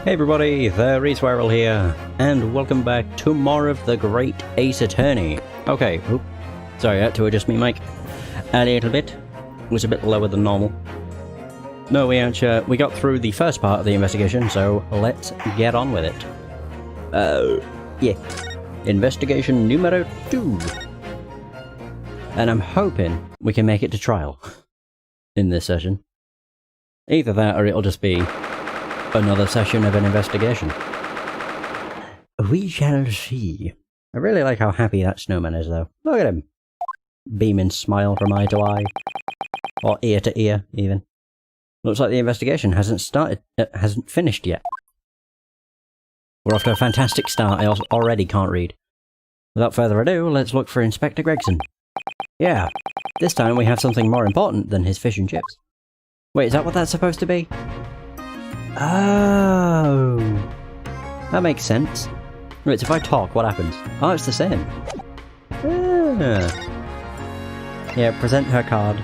Hey everybody, the Reese Warrell here, and welcome back to more of the Great Ace Attorney. Okay, sorry, I had to adjust my mic a little bit. It was a bit lower than normal. No, we got through the first part of the investigation, so let's get on with it. Yeah. Investigation numero 2. And I'm hoping we can make it to trial in this session. Either that, or it'll just be another session of an investigation. We shall see. I really like how happy that snowman is, though. Look at him. Beaming smile from eye to eye. Or ear to ear, even. Looks like the investigation hasn't finished yet. We're off to a fantastic start. I already can't read. Without further ado, let's look for Inspector Gregson. Yeah, this time we have something more important than his fish and chips. Wait, is that what that's supposed to be? Oh, that makes sense. Wait, so if I talk, what happens? Oh, it's the same. Yeah, present her card.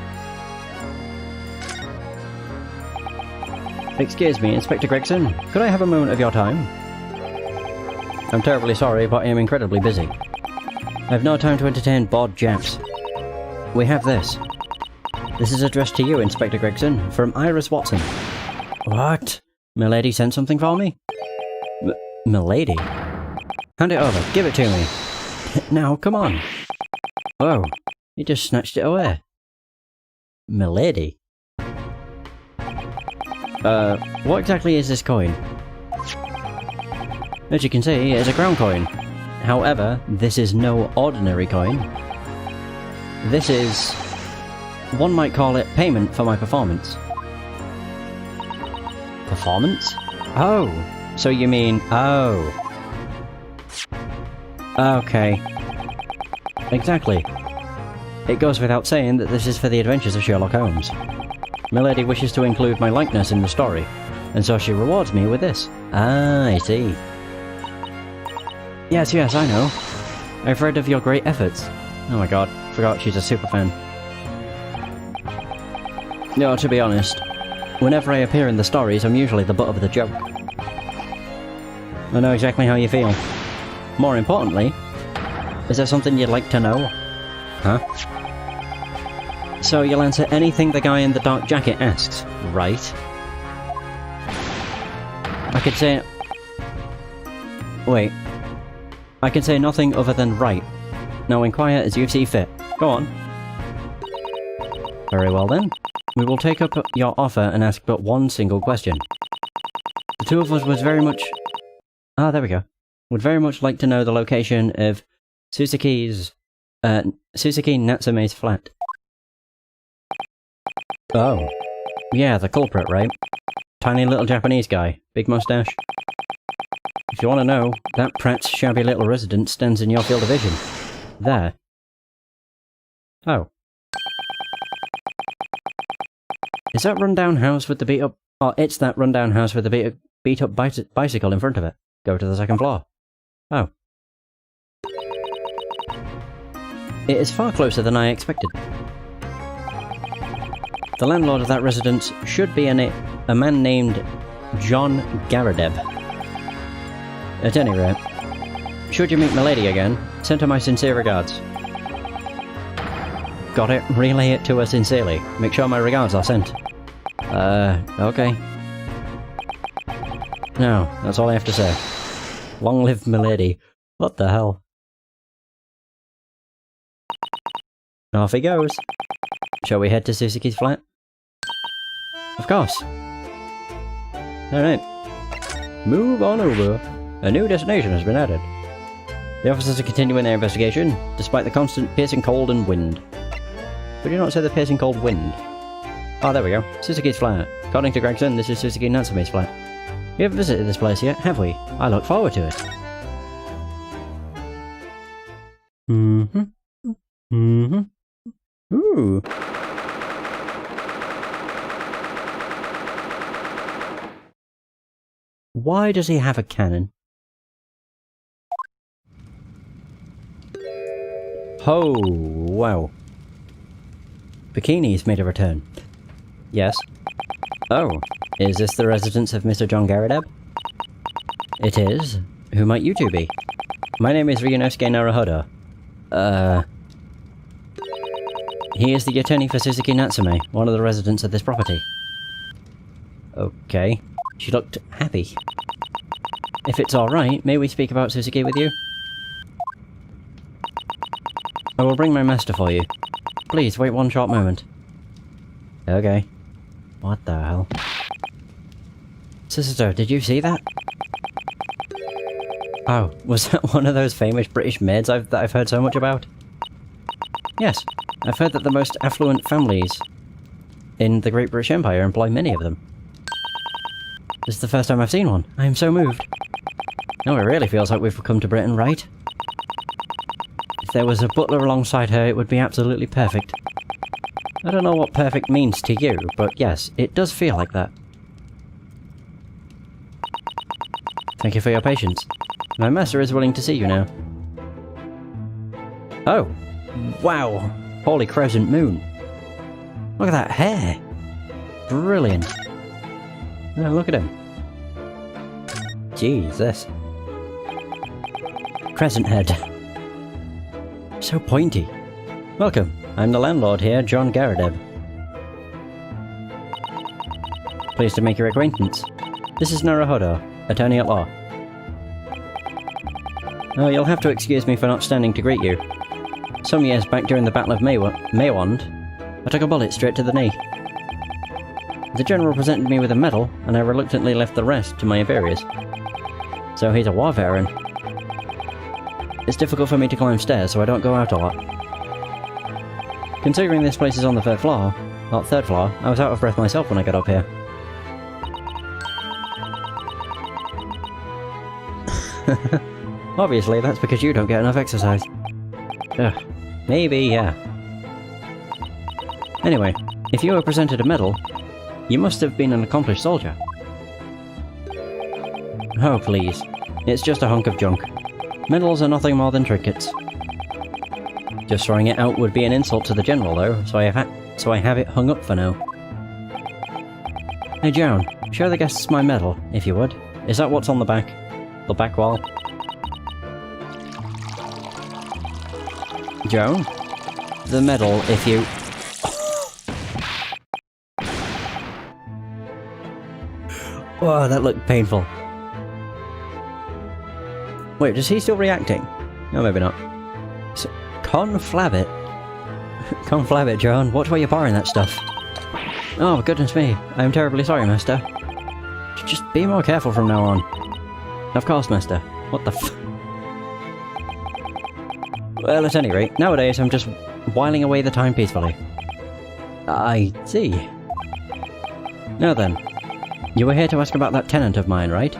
Excuse me, Inspector Gregson, could I have a moment of your time? I'm terribly sorry, but I am incredibly busy. I have no time to entertain bored Japs. We have this. This is addressed to you, Inspector Gregson, from Iris Watson. What? Milady sent something for me? Milady? Hand it over. Give it to me. Now, come on. Oh, he just snatched it away. Milady? What exactly is this coin? As you can see, it's a crown coin. However, this is no ordinary coin. This is... one might call it payment for my performance. Performance? Oh, so you mean... oh. Okay. Exactly. It goes without saying that this is for the adventures of Sherlock Holmes. Milady wishes to include my likeness in the story, and so she rewards me with this. Ah, I see. Yes, I know. I've read of your great efforts. Oh my god, forgot she's a super fan. No, to be honest, whenever I appear in the stories, I'm usually the butt of the joke. I know exactly how you feel. More importantly, is there something you'd like to know? Huh? So you'll answer anything the guy in the dark jacket asks, right? I could say... wait. I can say nothing other than right. Now inquire as you see fit. Go on. Very well then. We will take up your offer and ask but one single question. The two of us would very much... ah, there we go. Would very much like to know the location of Suzuki Natsume's flat. Oh. Yeah, the culprit, right? Tiny little Japanese guy. Big mustache. If you want to know, that Pratt's shabby little residence stands in your field of vision. There. Oh. Is that rundown house with the beat-up... oh, it's that rundown house with the beat-up bicycle in front of it. Go to the second floor. Oh. It is far closer than I expected. The landlord of that residence should be a man named John Garadeb. At any rate, should you meet Milady again, send her my sincere regards. Got it? Relay it to her sincerely. Make sure my regards are sent. Okay. No, that's all I have to say. Long live Milady. What the hell? Off he goes. Shall we head to Suzuki's flat? Of course. Alright. Move on over. A new destination has been added. The officers are continuing their investigation, despite the constant piercing cold and wind. Would you not say the piercing cold wind? Oh, there we go. Suzuki's flat. According to Gregson, this is Suzuki Natsume's flat. We haven't visited this place yet, have we? I look forward to it. Ooh. Why does he have a cannon? Oh, wow. Bikini's made a return. Yes. Oh, is this the residence of Mr. John Garadeb? It is? Who might you two be? My name is Ryunosuke Naruhodo. He is the attorney for Suzuki Natsume, one of the residents of this property. Okay. She looked happy. If it's alright, may we speak about Suzuki with you? I will bring my master for you. Please, wait one short moment. Okay. What the hell? Sister, did you see that? Oh, was that one of those famous British maids that I've heard so much about? Yes, I've heard that the most affluent families in the Great British Empire employ many of them. This is the first time I've seen one. I am so moved. Oh, it really feels like we've come to Britain, right? If there was a butler alongside her, it would be absolutely perfect. I don't know what perfect means to you, but yes, it does feel like that. Thank you for your patience. My master is willing to see you now. Oh! Wow! Holy crescent moon! Look at that hair! Brilliant! Oh, look at him. Jesus. Crescent head. So pointy. Welcome. I'm the landlord here, John Garadeb. Pleased to make your acquaintance. This is Naruhodo, attorney at law. Oh, you'll have to excuse me for not standing to greet you. Some years back during the Battle of Maywand, I took a bullet straight to the knee. The general presented me with a medal, and I reluctantly left the rest to my inferiors. So he's a war veteran. It's difficult for me to climb stairs, so I don't go out a lot. Considering this place is on the third floor, I was out of breath myself when I got up here. Obviously, that's because you don't get enough exercise. Ugh. Maybe, yeah. Anyway, if you were presented a medal, you must have been an accomplished soldier. Oh, please. It's just a hunk of junk. Medals are nothing more than trinkets. Just throwing it out would be an insult to the general, though, so I have it hung up for now. Hey, Joan, show the guests my medal, if you would. Is that what's on the back? The back wall? Joan? The medal, if you... Whoa, that looked painful. Wait, is he still reacting? No, maybe not. So, conflab it? Conflab it, Joan. Watch where you're pouring that stuff. Oh, goodness me. I am terribly sorry, Master. Just be more careful from now on. Of course, Master. What the f... Well, at any rate, nowadays I'm just whiling away the time peacefully. I see. Now then, you were here to ask about that tenant of mine, right?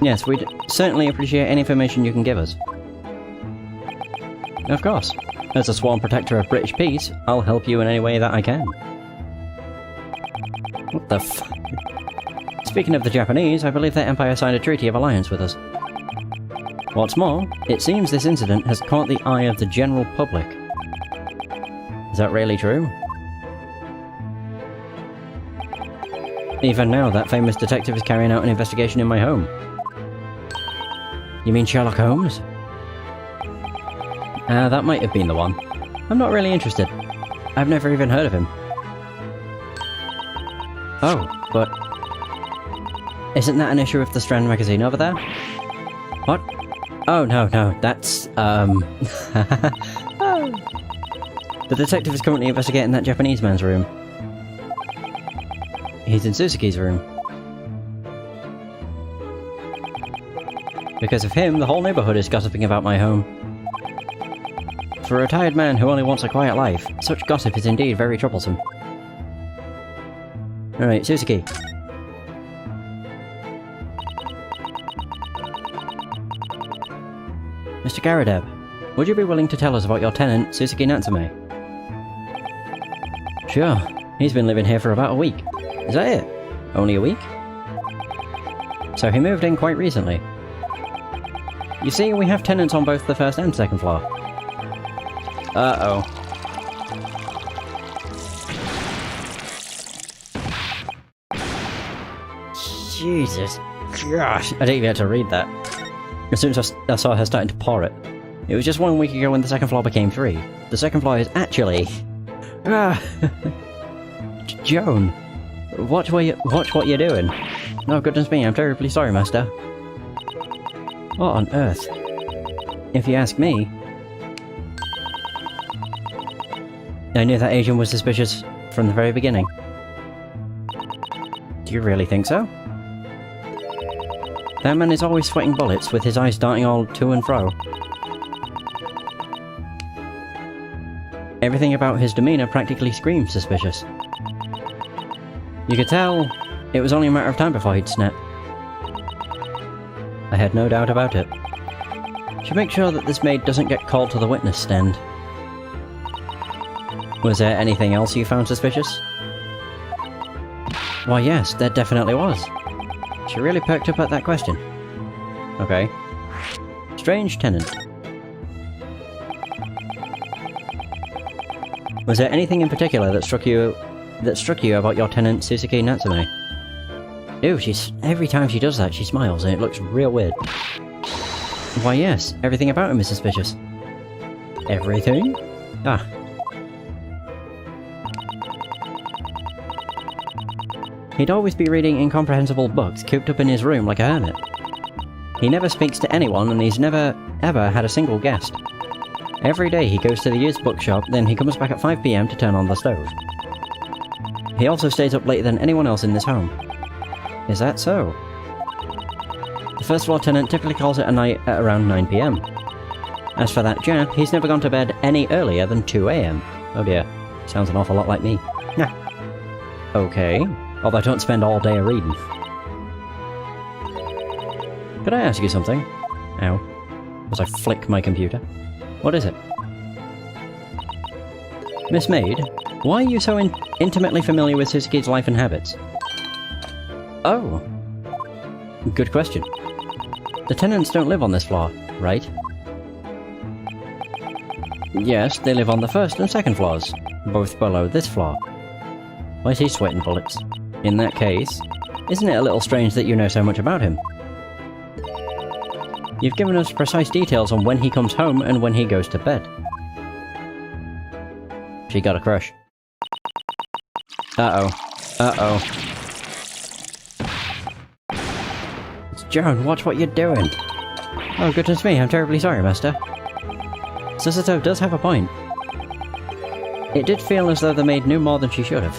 Yes, we'd certainly appreciate any information you can give us. Of course. As a sworn protector of British peace, I'll help you in any way that I can. What the f... Speaking of the Japanese, I believe their empire signed a treaty of alliance with us. What's more, it seems this incident has caught the eye of the general public. Is that really true? Even now, that famous detective is carrying out an investigation in my home. You mean Sherlock Holmes? That might have been the one. I'm not really interested. I've never even heard of him. Oh, but... Isn't that an issue of the Strand magazine over there? What? Oh, no, that's, The detective is currently investigating that Japanese man's room. He's in Suzuki's room. Because of him, the whole neighborhood is gossiping about my home. For a retired man who only wants a quiet life, such gossip is indeed very troublesome. Alright, Suzuki. Mr. Garadeb, would you be willing to tell us about your tenant, Suzuki Natsume? Sure. He's been living here for about a week. Is that it? Only a week? So he moved in quite recently. You see, we have tenants on both the first and second floor. Uh-oh. Jesus. Gosh. I didn't even have to read that. As soon as I saw her starting to pour it. It was just 1 week ago when the second floor became 3. The second floor is actually... Joan. Watch what you're doing. Oh, goodness me, I'm terribly sorry, Master. What on earth? If you ask me... I knew that Asian was suspicious from the very beginning. Do you really think so? That man is always sweating bullets with his eyes darting all to and fro. Everything about his demeanour practically screams suspicious. You could tell it was only a matter of time before he'd snap. I had no doubt about it. Should make sure that this maid doesn't get called to the witness stand. Was there anything else you found suspicious? Why yes, there definitely was. She really perked up at that question. Okay. Strange tenant. Was there anything in particular that struck you about your tenant Suzuki Natsume? Ew, every time she does that she smiles and it looks real weird. Why yes, everything about him is suspicious. Everything? Ah. He'd always be reading incomprehensible books cooped up in his room like a hermit. He never speaks to anyone and he's never, ever had a single guest. Every day he goes to the used bookshop, then he comes back at 5 PM to turn on the stove. He also stays up later than anyone else in this home. Is that so? The first floor tenant typically calls it a night at around 9 PM. As for that Jap, he's never gone to bed any earlier than 2 AM. Oh dear, sounds an awful lot like me. Nah. Okay, although I don't spend all day reading. Could I ask you something? Ow. As I flick my computer. What is it? Miss Maid, why are you so intimately familiar with Suzuki's life and habits? Oh. Good question. The tenants don't live on this floor, right? Yes, they live on the first and second floors, both below this floor. Why is he sweating bullets? In that case, isn't it a little strange that you know so much about him? You've given us precise details on when he comes home and when he goes to bed. She got a crush. Uh-oh. Uh-oh. It's Joan, watch what you're doing. Oh, goodness me, I'm terribly sorry, Master. Susato does have a point. It did feel as though the maid knew more than she should have.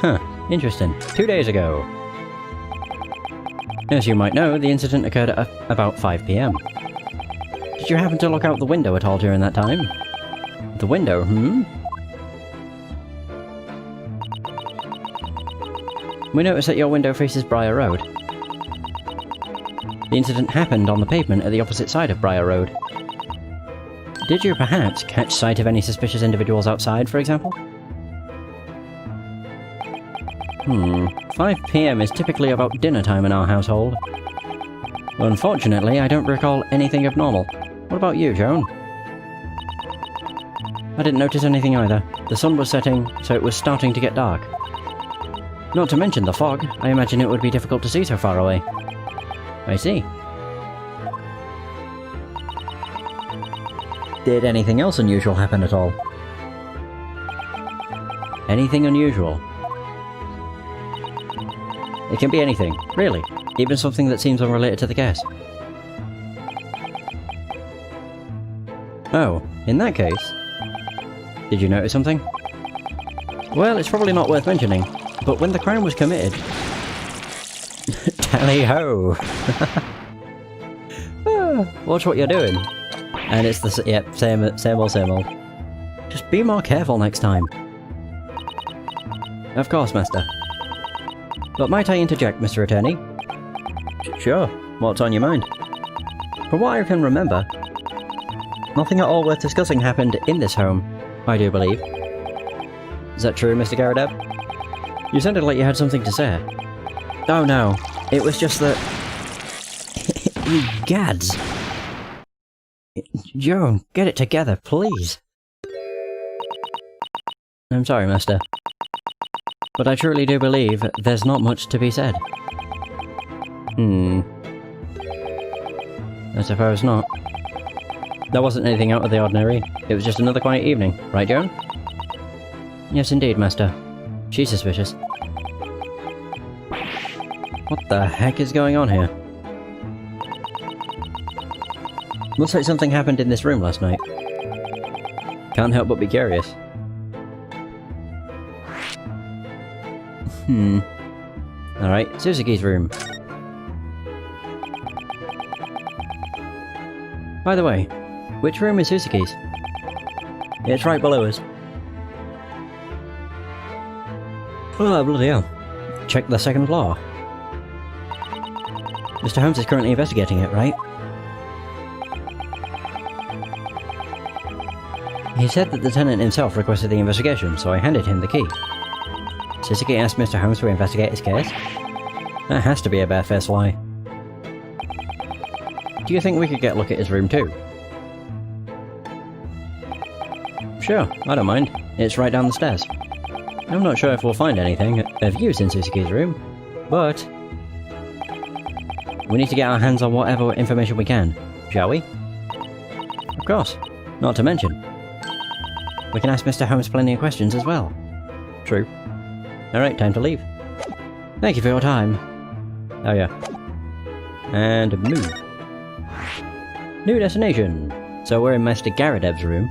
Huh, interesting. 2 days ago. As you might know, the incident occurred at about 5 PM. Did you happen to look out the window at all during that time? The window, We noticed that your window faces Briar Road. The incident happened on the pavement at the opposite side of Briar Road. Did you perhaps catch sight of any suspicious individuals outside, for example? 5 PM is typically about dinner time in our household. Unfortunately, I don't recall anything abnormal. What about you, Joan? I didn't notice anything either. The sun was setting, so it was starting to get dark. Not to mention the fog, I imagine it would be difficult to see so far away. I see. Did anything else unusual happen at all? Anything unusual? It can be anything, really. Even something that seems unrelated to the case. Oh, in that case... Did you notice something? Well, it's probably not worth mentioning, but when the crime was committed... Tally-ho! Watch what you're doing. And it's the... Yep, same old. Just be more careful next time. Of course, Master. But might I interject, Mr. Attorney? Sure. What's on your mind? From what I can remember, nothing at all worth discussing happened in this home, I do believe. Is that true, Mr. Garadeb? You sounded like you had something to say. Oh no, it was just that... You gads! Joan, get it together, please. I'm sorry, Master. But I truly do believe there's not much to be said. I suppose not. There wasn't anything out of the ordinary. It was just another quiet evening, right, Joan? Yes, indeed, Master. She's suspicious. What the heck is going on here? Looks like something happened in this room last night. Can't help but be curious. Alright, Suzuki's room. By the way, which room is Suzuki's? It's right below us. Oh, bloody hell. Check the second floor. Mr. Holmes is currently investigating it, right? He said that the tenant himself requested the investigation, so I handed him the key. Suzuki asked Mr. Holmes to investigate his case? That has to be a barefaced lie. Do you think we could get a look at his room too? Sure, I don't mind. It's right down the stairs. I'm not sure if we'll find anything of use in Suzuki's room, but we need to get our hands on whatever information we can, shall we? Of course. Not to mention, we can ask Mr. Holmes plenty of questions as well. True. Alright, time to leave. Thank you for your time. Oh yeah. And move. New destination. So we're in Master Garadev's room.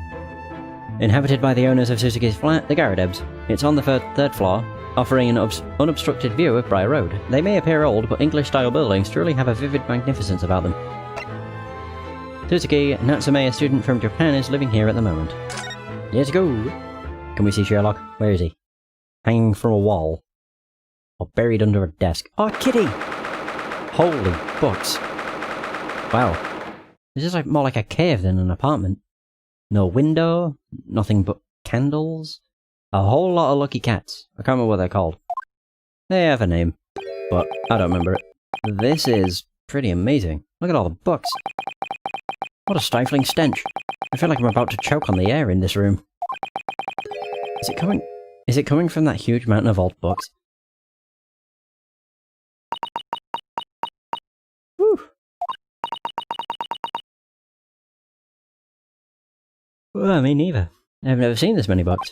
Inhabited by the owners of Suzuki's flat, the Garadebs. It's on the third floor, offering an unobstructed view of Briar Road. They may appear old, but English-style buildings truly have a vivid magnificence about them. Suzuki Natsume, a student from Japan, is living here at the moment. Let's go! Can we see Sherlock? Where is he? Hanging from a wall. Or buried under a desk. Oh, kitty! Holy books. Wow. This is more like a cave than an apartment. No window, nothing but candles. A whole lot of lucky cats. I can't remember what they're called. They have a name, but I don't remember it. This is pretty amazing. Look at all the books. What a stifling stench. I feel like I'm about to choke on the air in this room. Is it coming from that huge mountain of old books? Whew. Well, me neither. I've never seen this many books.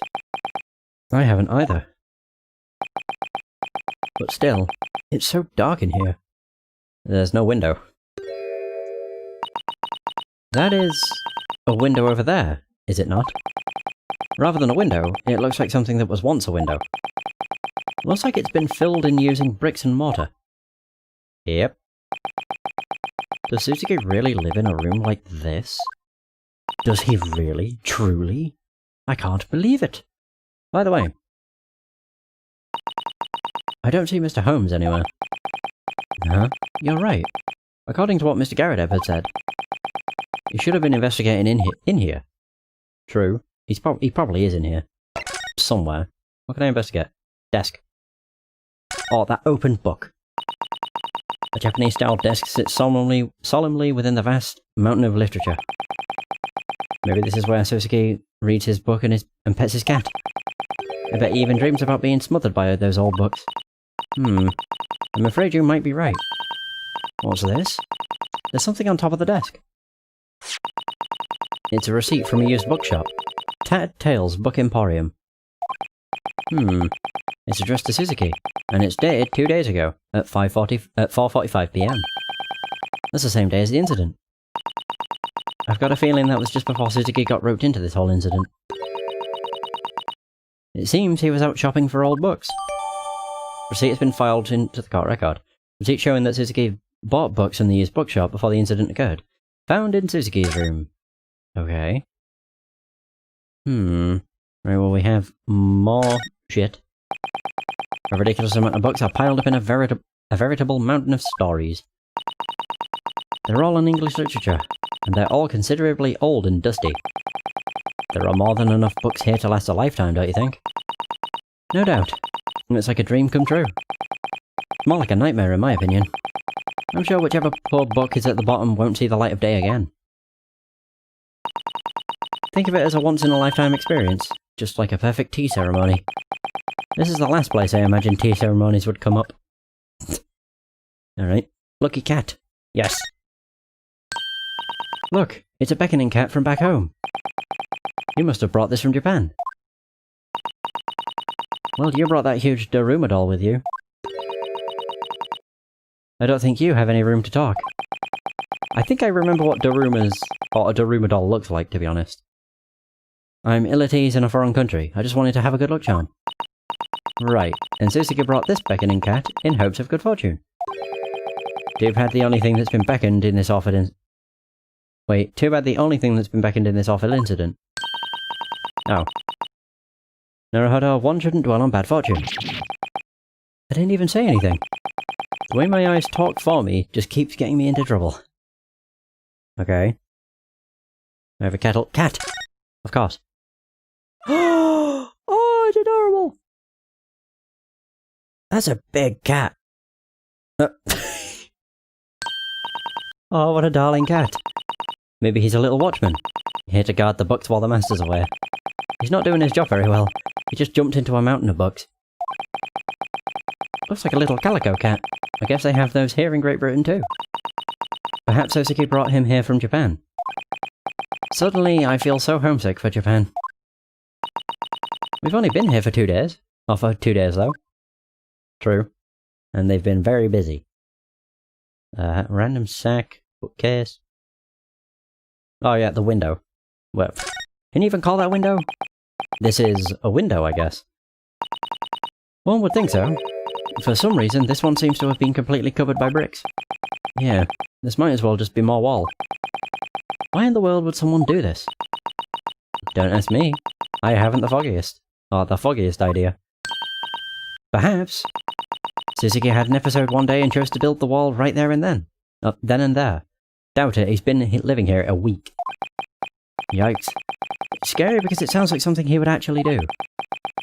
I haven't either. But still, it's so dark in here. There's no window. That is a window over there, is it not? Rather than a window, it looks like something that was once a window. Looks like it's been filled in using bricks and mortar. Yep. Does Suzuki really live in a room like this? Does he really? Truly? I can't believe it. By the way, I don't see Mr. Holmes anywhere. Huh? You're right. According to what Mr. Garadev had said, he should have been investigating in here. True. He probably is in here. Somewhere. What can I investigate? Desk. Oh, that open book. A Japanese-style desk sits solemnly within the vast mountain of literature. Maybe this is where Suzuki reads his book and pets his cat. I bet he even dreams about being smothered by those old books. I'm afraid you might be right. What's this? There's something on top of the desk. It's a receipt from a used bookshop. Tattered Tales Book Emporium. It's addressed to Suzuki, and it's dated 2 days ago, at 4:45 PM. That's the same day as the incident. I've got a feeling that was just before Suzuki got roped into this whole incident. It seems he was out shopping for old books. Receipt has been filed into the court record. Receipt showing that Suzuki bought books in the used bookshop before the incident occurred. Found in Suzuki's room. Okay. Right, well, we have more shit. A ridiculous amount of books are piled up in a veritable mountain of stories. They're all in English literature, and they're all considerably old and dusty. There are more than enough books here to last a lifetime, don't you think? No doubt. It's like a dream come true. More like a nightmare, in my opinion. I'm sure whichever poor book is at the bottom won't see the light of day again. Think of it as a once-in-a-lifetime experience, just like a perfect tea ceremony. This is the last place I imagined tea ceremonies would come up. Alright. Lucky cat. Yes. Look, it's a beckoning cat from back home. You must have brought this from Japan. Well, you brought that huge Daruma doll with you. I don't think you have any room to talk. I think I remember what a Daruma doll looks like, to be honest. I'm ill at ease in a foreign country. I just wanted to have a good luck charm. Right, and Suzuki brought this beckoning cat in hopes of good fortune. Too bad the only thing that's been beckoned in this awful too bad the only thing that's been beckoned in this awful incident. Oh. Naruhodo, one shouldn't dwell on bad fortune. I didn't even say anything. The way my eyes talk for me just keeps getting me into trouble. Okay. I have a cat. Of course. Oh, it's adorable! That's a big cat. Oh, what a darling cat. Maybe he's a little watchman, here to guard the books while the master's away. He's not doing his job very well. He just jumped into a mountain of books. Looks like a little calico cat. I guess they have those here in Great Britain too. Perhaps Suzuki brought him here from Japan. Suddenly, I feel so homesick for Japan. We've only been here for 2 days. Or for 2 days, though. True. And they've been very busy. Random sack, bookcase. Oh yeah, the window. Well, can you even call that window? This is a window, I guess. One would think so. For some reason, this one seems to have been completely covered by bricks. Yeah, this might as well just be more wall. Why in the world would someone do this? Don't ask me. I haven't the foggiest. Or the foggiest idea. Perhaps Suzuki had an episode one day and chose to build the wall right there and then. Then and there. Doubt it, he's been living here a week. Yikes. It's scary because it sounds like something he would actually do.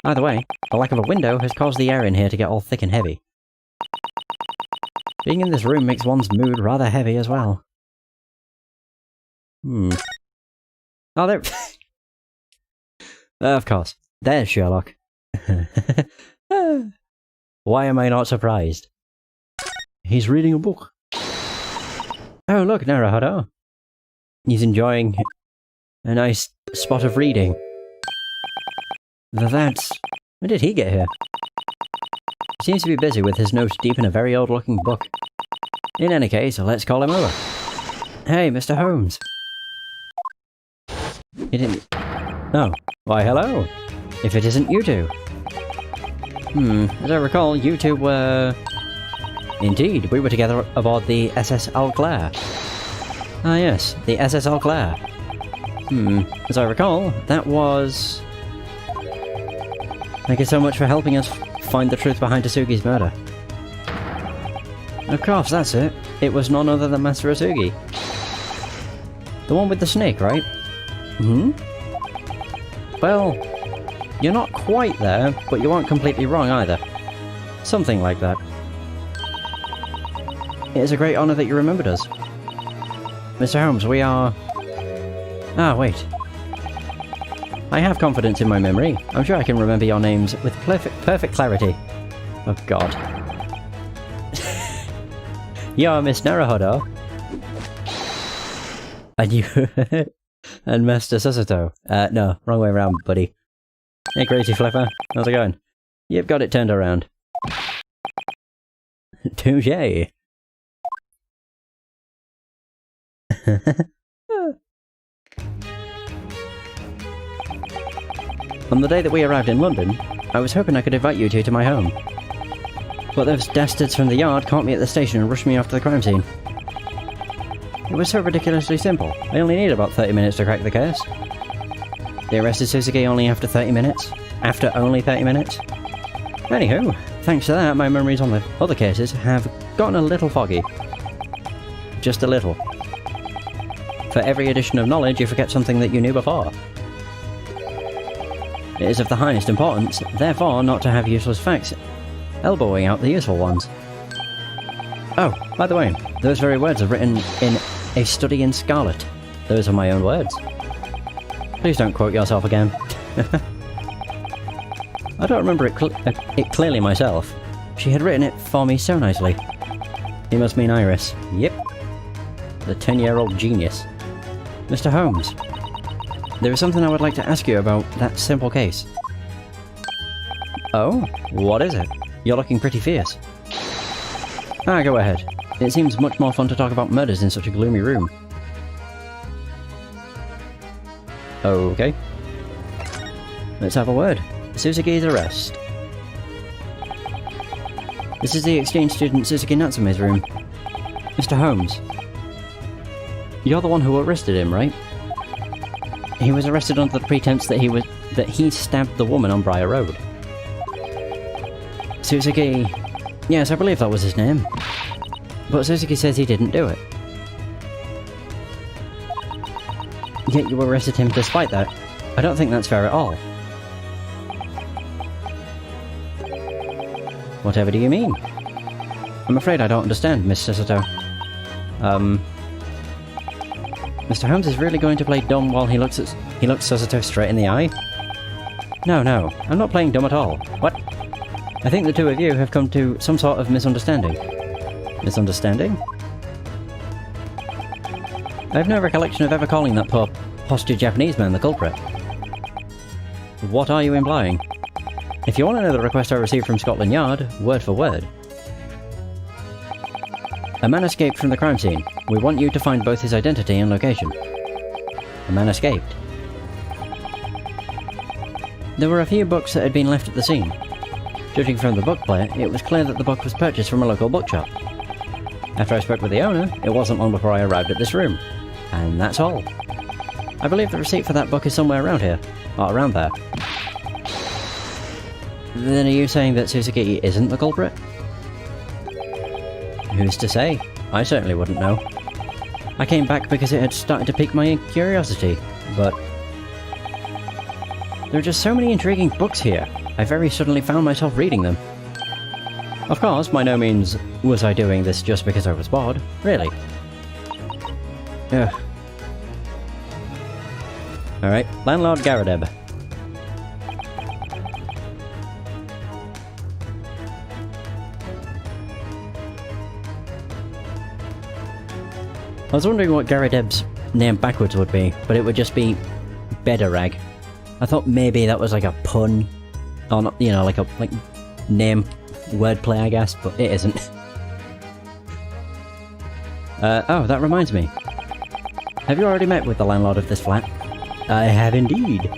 Either way, the lack of a window has caused the air in here to get all thick and heavy. Being in this room makes one's mood rather heavy as well. Oh, there... of course. There's Sherlock. Why am I not surprised? He's reading a book. Oh, look, Naruhodo. He's enjoying a nice spot of reading. That's... When did he get here? He seems to be busy with his nose deep in a very old-looking book. In any case, let's call him over. Hey, Mr. Holmes. He didn't... Oh. Why, hello. If it isn't you two. As I recall, you two were... Indeed, we were together aboard the SS Eau Claire. Ah yes, the SS Eau Claire. As I recall, that was... Thank you so much for helping us find the truth behind Asugi's murder. Of course, that's it. It was none other than Master Asugi. The one with the snake, right? Well, you're not quite there, but you aren't completely wrong either. Something like that. It is a great honour that you remembered us. Mr. Holmes, we are... Ah, wait. I have confidence in my memory. I'm sure I can remember your names with perfect clarity. Oh god. You're Miss Naruhodo. And you... and Master Susato. No, wrong way around, buddy. Hey, Crazy Flipper. How's it going? You've got it turned around. Touché. On the day that we arrived in London, I was hoping I could invite you two to my home. But those dastards from the yard caught me at the station and rushed me off to the crime scene. It was so ridiculously simple. I only needed about 30 minutes to crack the case. They arrested Suzuki only after 30 minutes. After only 30 minutes. Anywho, thanks to that, my memories on the other cases have gotten a little foggy. Just a little. For every addition of knowledge, you forget something that you knew before. It is of the highest importance, therefore, not to have useless facts, elbowing out the useful ones. Oh, by the way, those very words are written in A Study in Scarlet. Those are my own words. Please don't quote yourself again. I don't remember it clearly myself. She had written it for me so nicely. You must mean Iris. Yep. The 10-year-old genius. Mr. Holmes, there is something I would like to ask you about that simple case. Oh? What is it? You're looking pretty fierce. Ah, go ahead. It seems much more fun to talk about murders in such a gloomy room. Okay. Let's have a word. Suzuki's arrest. This is the exchange student Suzuki Natsume's room. Mr. Holmes. You're the one who arrested him, right? He was arrested under the pretense that he stabbed the woman on Briar Road. Suzuki... Yes, I believe that was his name. But Suzuki says he didn't do it. Yet you arrested him despite that. I don't think that's fair at all. Whatever do you mean? I'm afraid I don't understand, Miss Sassato. Mr. Holmes is really going to play dumb while he looks Sassato straight in the eye? No, I'm not playing dumb at all. What? I think the two of you have come to some sort of misunderstanding. Misunderstanding? I have no recollection of ever calling that poor posture Japanese man the culprit. What are you implying? If you want to know the request I received from Scotland Yard, word for word. A man escaped from the crime scene. We want you to find both his identity and location. A man escaped. There were a few books that had been left at the scene. Judging from the book plate, it was clear that the book was purchased from a local bookshop. After I spoke with the owner, it wasn't long before I arrived at this room. And that's all. I believe the receipt for that book is somewhere around here. Or around there. Then are you saying that Suzuki isn't the culprit? Who's to say? I certainly wouldn't know. I came back because it had started to pique my curiosity, but... There are just so many intriguing books here. I very suddenly found myself reading them. Of course, by no means was I doing this just because I was bored. Really. Ugh. Alright, Landlord Garadeb. I was wondering what Garadeb's name backwards would be, but it would just be Bedarag. I thought maybe that was like a pun, or not, you know, like name wordplay, I guess, but it isn't. Oh, that reminds me. Have you already met with the landlord of this flat? I have indeed.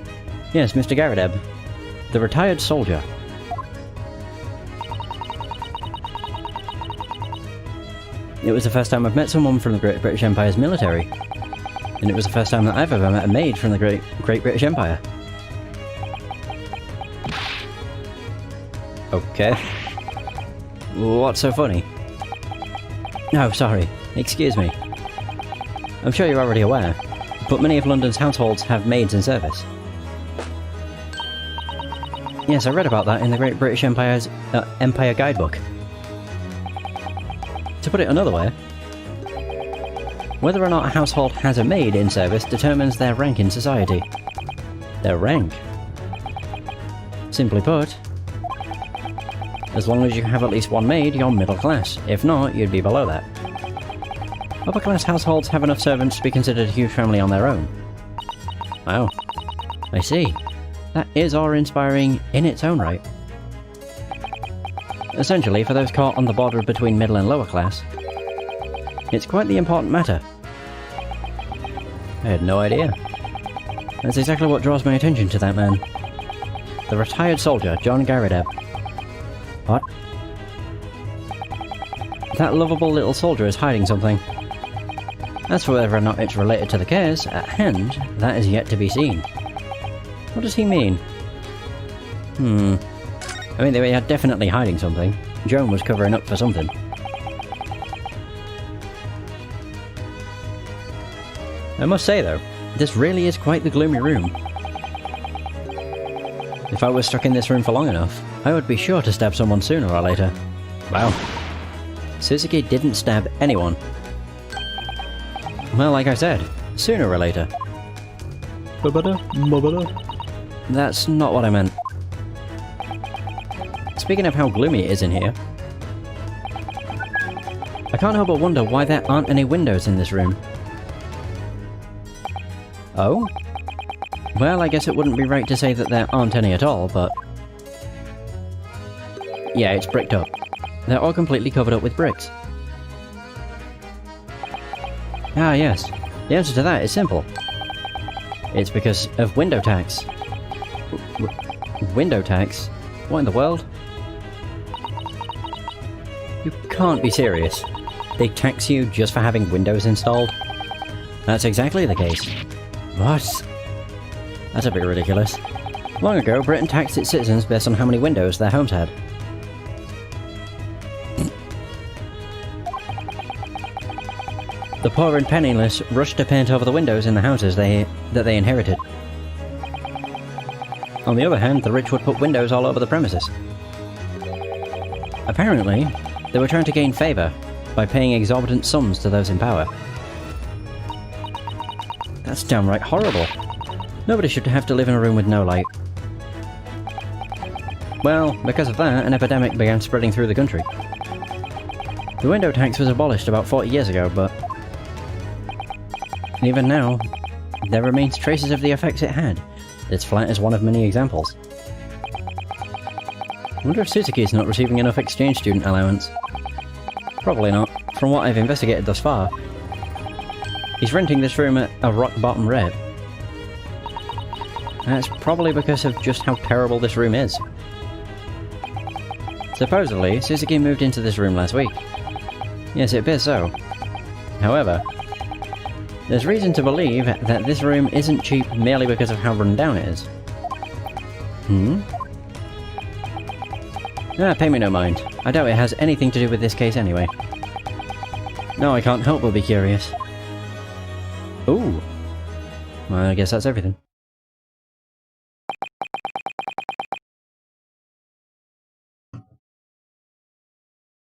Yes, Mr. Garadeb. The retired soldier. It was the first time I've met someone from the Great British Empire's military. And it was the first time that I've ever met a maid from the Great British Empire. Okay. What's so funny? No, sorry. Excuse me. I'm sure you're already aware, but many of London's households have maids in service. Yes, I read about that in the Great British Empire's Empire Guidebook. To put it another way, whether or not a household has a maid in service determines their rank in society. Their rank. Simply put, as long as you have at least one maid, you're middle class. If not, you'd be below that. Upper class households have enough servants to be considered a huge family on their own. Wow. I see. That is awe-inspiring in its own right. Essentially, for those caught on the border between middle and lower class, it's quite the important matter. I had no idea. That's exactly what draws my attention to that man. The retired soldier, John Garadeb. What? That lovable little soldier is hiding something. As for whether or not it's related to the case at hand, that is yet to be seen. What does he mean? I mean, they are definitely hiding something. Joan was covering up for something. I must say though, this really is quite the gloomy room. If I was stuck in this room for long enough, I would be sure to stab someone sooner or later. Wow. Suzuki didn't stab anyone. Well, like I said, sooner or later. That's not what I meant. speaking of how gloomy it is in here, I can't help but wonder why there aren't any windows in this room. Oh? Well, I guess it wouldn't be right to say that there aren't any at all, but... yeah, it's bricked up. They're all completely covered up with bricks. Ah, yes. The answer to that is simple. It's because of window tax. Window tax? What in the world? You can't be serious. They tax you just for having windows installed? That's exactly the case. What? That's a bit ridiculous. Long ago, Britain taxed its citizens based on how many windows their homes had. The poor and penniless rushed to paint over the windows in the houses that they inherited. On the other hand, the rich would put windows all over the premises. Apparently, they were trying to gain favour by paying exorbitant sums to those in power. That's downright horrible. Nobody should have to live in a room with no light. Well, because of that, an epidemic began spreading through the country. The window tax was abolished about 40 years ago, but even now, there remains traces of the effects it had. Its flat is one of many examples. I wonder if Suzuki's not receiving enough exchange student allowance. Probably not, from what I've investigated thus far. He's renting this room at a rock-bottom rate. That's probably because of just how terrible this room is. Supposedly, Suzuki moved into this room last week. Yes, it appears so. However, there's reason to believe that this room isn't cheap merely because of how run down it is. Ah, pay me no mind. I doubt it has anything to do with this case anyway. No, I can't help but be curious. Ooh. Well, I guess that's everything.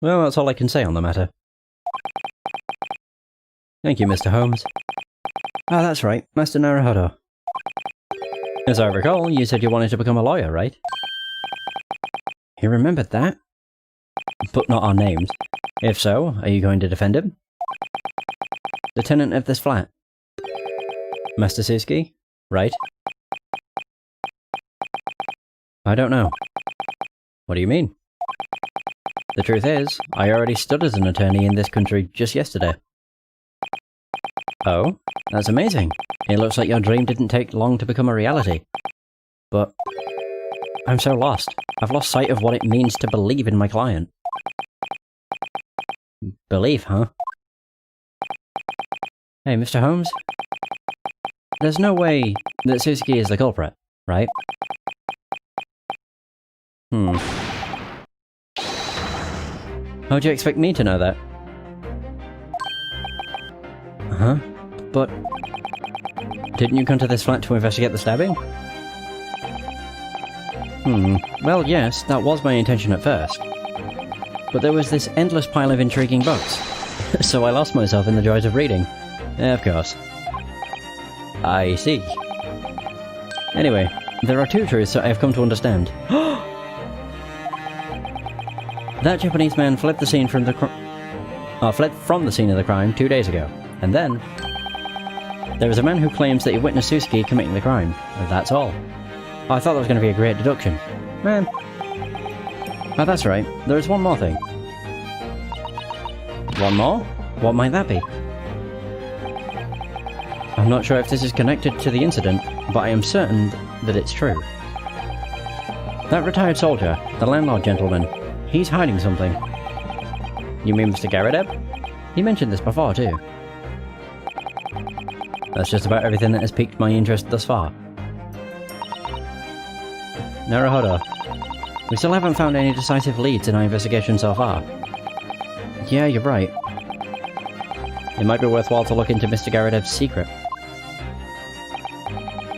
Well, that's all I can say on the matter. Thank you, Mr. Holmes. Ah, that's right, Master Naruhodo. As I recall, you said you wanted to become a lawyer, right? He remembered that? But not our names. If so, are you going to defend him? The tenant of this flat. Master Suzuki? Right? I don't know. What do you mean? The truth is, I already stood as an attorney in this country just yesterday. Oh? That's amazing. It looks like your dream didn't take long to become a reality. But I'm so lost. I've lost sight of what it means to believe in my client. Believe, huh? Hey, Mr. Holmes? There's no way that Suzuki is the culprit, right? How'd you expect me to know that? Huh? But didn't you come to this flat to investigate the stabbing? Well, yes, that was my intention at first. But there was this endless pile of intriguing books, so I lost myself in the joys of reading. Of course. I see. Anyway, there are two truths that I have come to understand. That Japanese man fled the scene from the fled from the scene of the crime 2 days ago, and then there is a man who claims that he witnessed Suzuki committing the crime. That's all. I thought that was going to be a great deduction. Man. Oh, that's right. There is one more thing. One more? What might that be? I'm not sure if this is connected to the incident, but I am certain that it's true. That retired soldier, the landlord gentleman, he's hiding something. You mean Mr. Garadeb? He mentioned this before, too. That's just about everything that has piqued my interest thus far. Naruhodo, we still haven't found any decisive leads in our investigation so far. Yeah, you're right. It might be worthwhile to look into Mr. Garadeb's secret.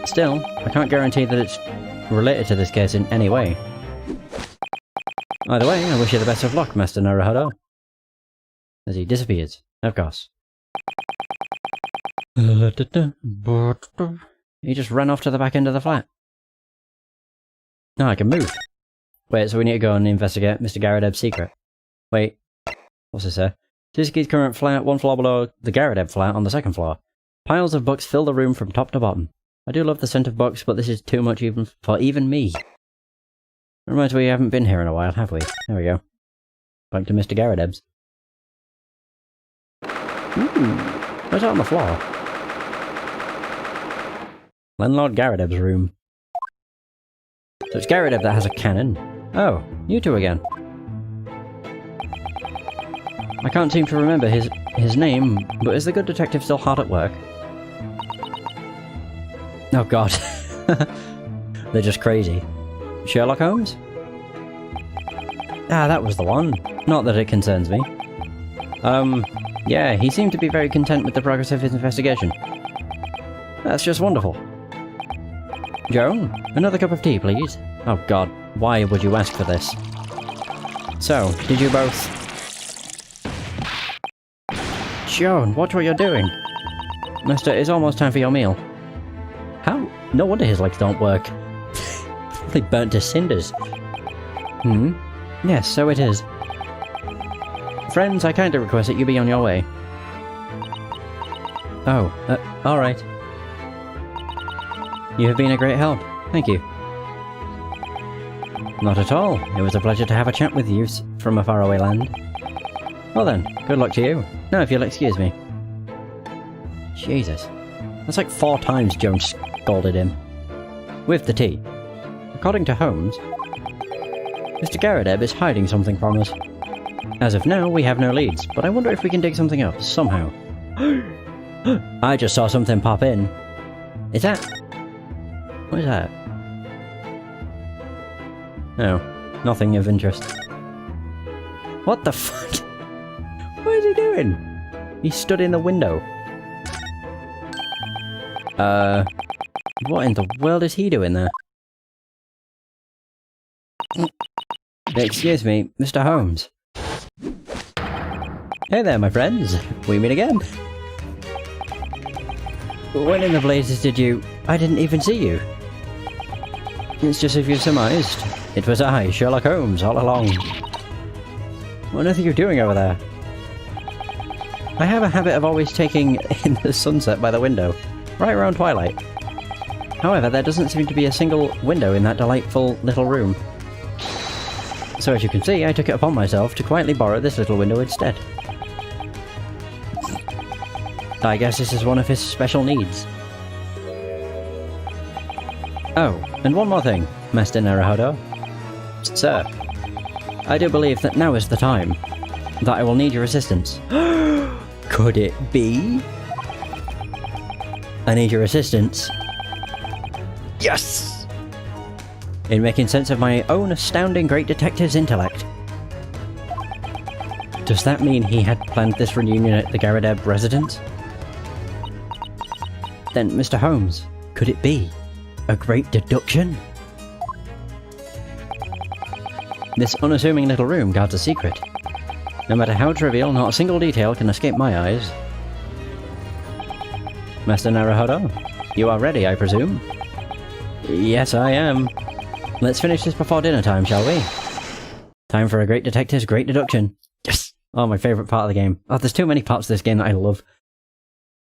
Still, I can't guarantee that it's related to this case in any way. Either way, I wish you the best of luck, Master Naruhodo. As he disappears, of course. He just ran off to the back end of the flat. Now I can move. Wait, so we need to go and investigate Mr. Garrideb's secret. Wait, what's this here? Tsuzuki's current flat, one floor below the Garrideb flat on the second floor. Piles of books fill the room from top to bottom. I do love the scent of books, but this is too much even for even me. Reminds me we haven't been here in a while, have we? There we go. Back to Mr. Garrideb's. Ooh, what's that on the floor? Landlord Garrideb's room. So it's Garrideb that has a cannon. Oh, you two again. I can't seem to remember his name, but is the good detective still hard at work? Oh god. They're just crazy. Sherlock Holmes? Ah, that was the one. Not that it concerns me. Yeah, he seemed to be very content with the progress of his investigation. That's just wonderful. Joan, another cup of tea, please. Oh god, why would you ask for this? So, did you both... Joan, watch what you're doing. Mister, it's almost time for your meal. How? No wonder his legs don't work. Probably burnt to cinders. Yes, so it is. Friends, I kindly request that you be on your way. Oh, alright. You have been a great help. Thank you. Not at all. It was a pleasure to have a chat with you from a faraway land. Well then, good luck to you. Now if you'll excuse me. Jesus. That's like 4 times Joan scolded him. With the tea. According to Holmes, Mr. Garrideb is hiding something from us. As of now, we have no leads, but I wonder if we can dig something up, somehow. I just saw something pop in. Is that... What is that? No, nothing of interest. What the fuck? What is he doing? He stood in the window. What in the world is he doing there? Excuse me, Mr. Holmes. Hey there, my friends. We meet again. When in the blazes did you... I didn't even see you. It's just as you surmised. It was I, Sherlock Holmes, all along. What on earth are you doing over there? I have a habit of always taking in the sunset by the window, right around twilight. However, there doesn't seem to be a single window in that delightful little room. So as you can see, I took it upon myself to quietly borrow this little window instead. I guess this is one of his special needs. Oh, and one more thing, Master Naruhodo. Sir, I do believe that now is the time that I will need your assistance. Could it be? I need your assistance. Yes! In making sense of my own astounding great detective's intellect. Does that mean he had planned this reunion at the Garrideb residence? Then, Mr. Holmes, could it be a great deduction? This unassuming little room guards a secret. No matter how trivial, not a single detail can escape my eyes. Master Naruhodo, you are ready, I presume? Yes, I am. Let's finish this before dinner time, shall we? Time for a great detective's great deduction. Yes! Oh, my favourite part of the game. Oh, there's too many parts of this game that I love.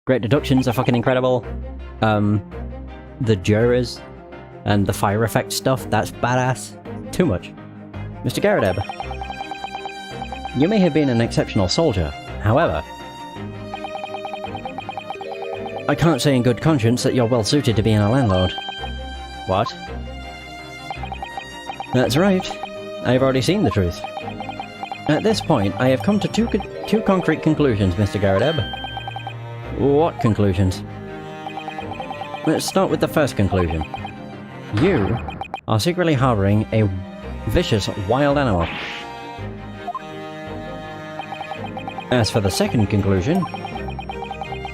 Great deductions are fucking incredible. The jurors and the fire effect stuff, that's badass. Too much. Mr. Garrideb, you may have been an exceptional soldier, however, I can't say in good conscience that you're well suited to being a landlord. What? That's right. I've already seen the truth. At this point, I have come to two concrete conclusions, Mr. Garrideb. What conclusions? Let's start with the first conclusion. You are secretly harboring a vicious wild animal. As for the second conclusion,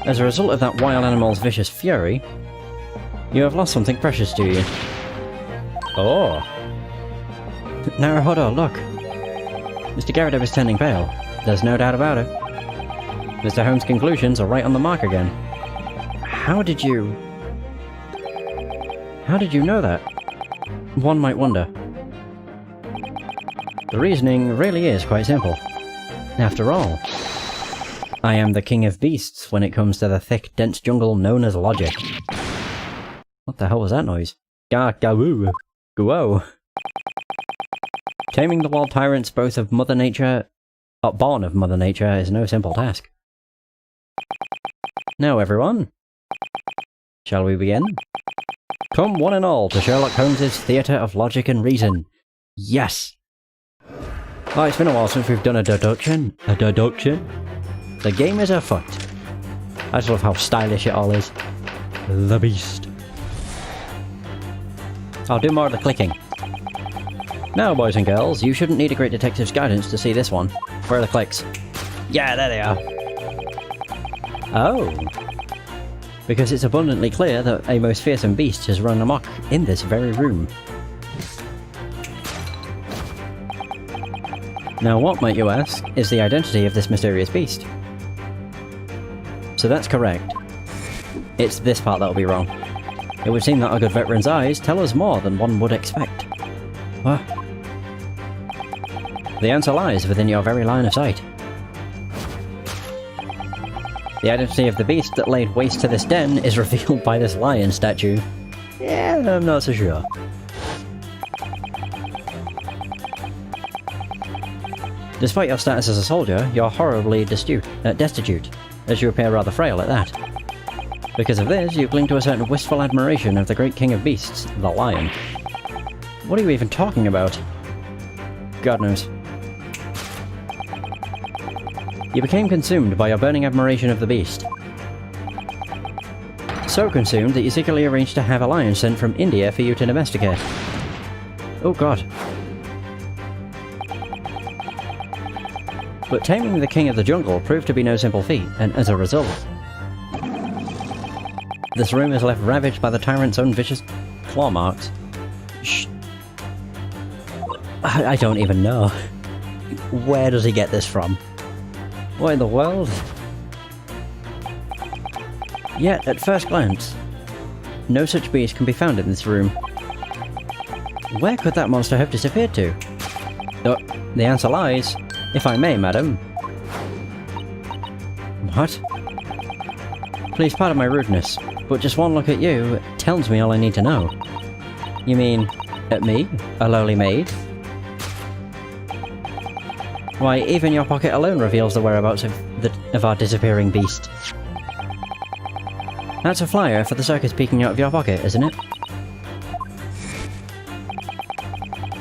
as a result of that wild animal's vicious fury, you have lost something precious to you. Oh. Naruhodo, look. Mr. Garrideb is turning pale. There's no doubt about it. Mr. Holmes' conclusions are right on the mark again. How did you know that? One might wonder. The reasoning really is quite simple. After all, I am the king of beasts when it comes to the thick, dense jungle known as logic. What the hell was that noise? Ga-ga-woo. Whoa. Taming the wild tyrants born of Mother Nature is no simple task. Now everyone, shall we begin? Come one and all to Sherlock Holmes' Theatre of Logic and Reason. Yes! Oh, it's been a while since we've done a deduction. A deduction? The game is afoot. I just love how stylish it all is. The Beast. I'll do more of the clicking. Now, boys and girls, you shouldn't need a great detective's guidance to see this one. Where are the clicks? Yeah, there they are. Oh. Because it's abundantly clear that a most fearsome beast has run amok in this very room. Now what, might you ask, is the identity of this mysterious beast? So that's correct. It's this part that'll be wrong. It would seem that our good veteran's eyes tell us more than one would expect. What? The answer lies within your very line of sight. The identity of the beast that laid waste to this den is revealed by this lion statue. Yeah, I'm not so sure. Despite your status as a soldier, you're horribly destitute, as you appear rather frail at that. Because of this, you cling to a certain wistful admiration of the great king of beasts, the lion. What are you even talking about? God knows. You became consumed by your burning admiration of the beast. So consumed that you secretly arranged to have a lion sent from India for you to domesticate. Oh god. But taming the king of the jungle proved to be no simple feat, and as a result, this room is left ravaged by the tyrant's own vicious claw marks. Shh. I don't even know. Where does he get this from? What in the world? Yet, at first glance, no such beast can be found in this room. Where could that monster have disappeared to? The answer lies, if I may, madam. What? Please pardon my rudeness, but just one look at you tells me all I need to know. You mean, at me, a lowly maid? Why, even your pocket alone reveals the whereabouts of our disappearing beast. That's a flyer for the circus peeking out of your pocket, isn't it?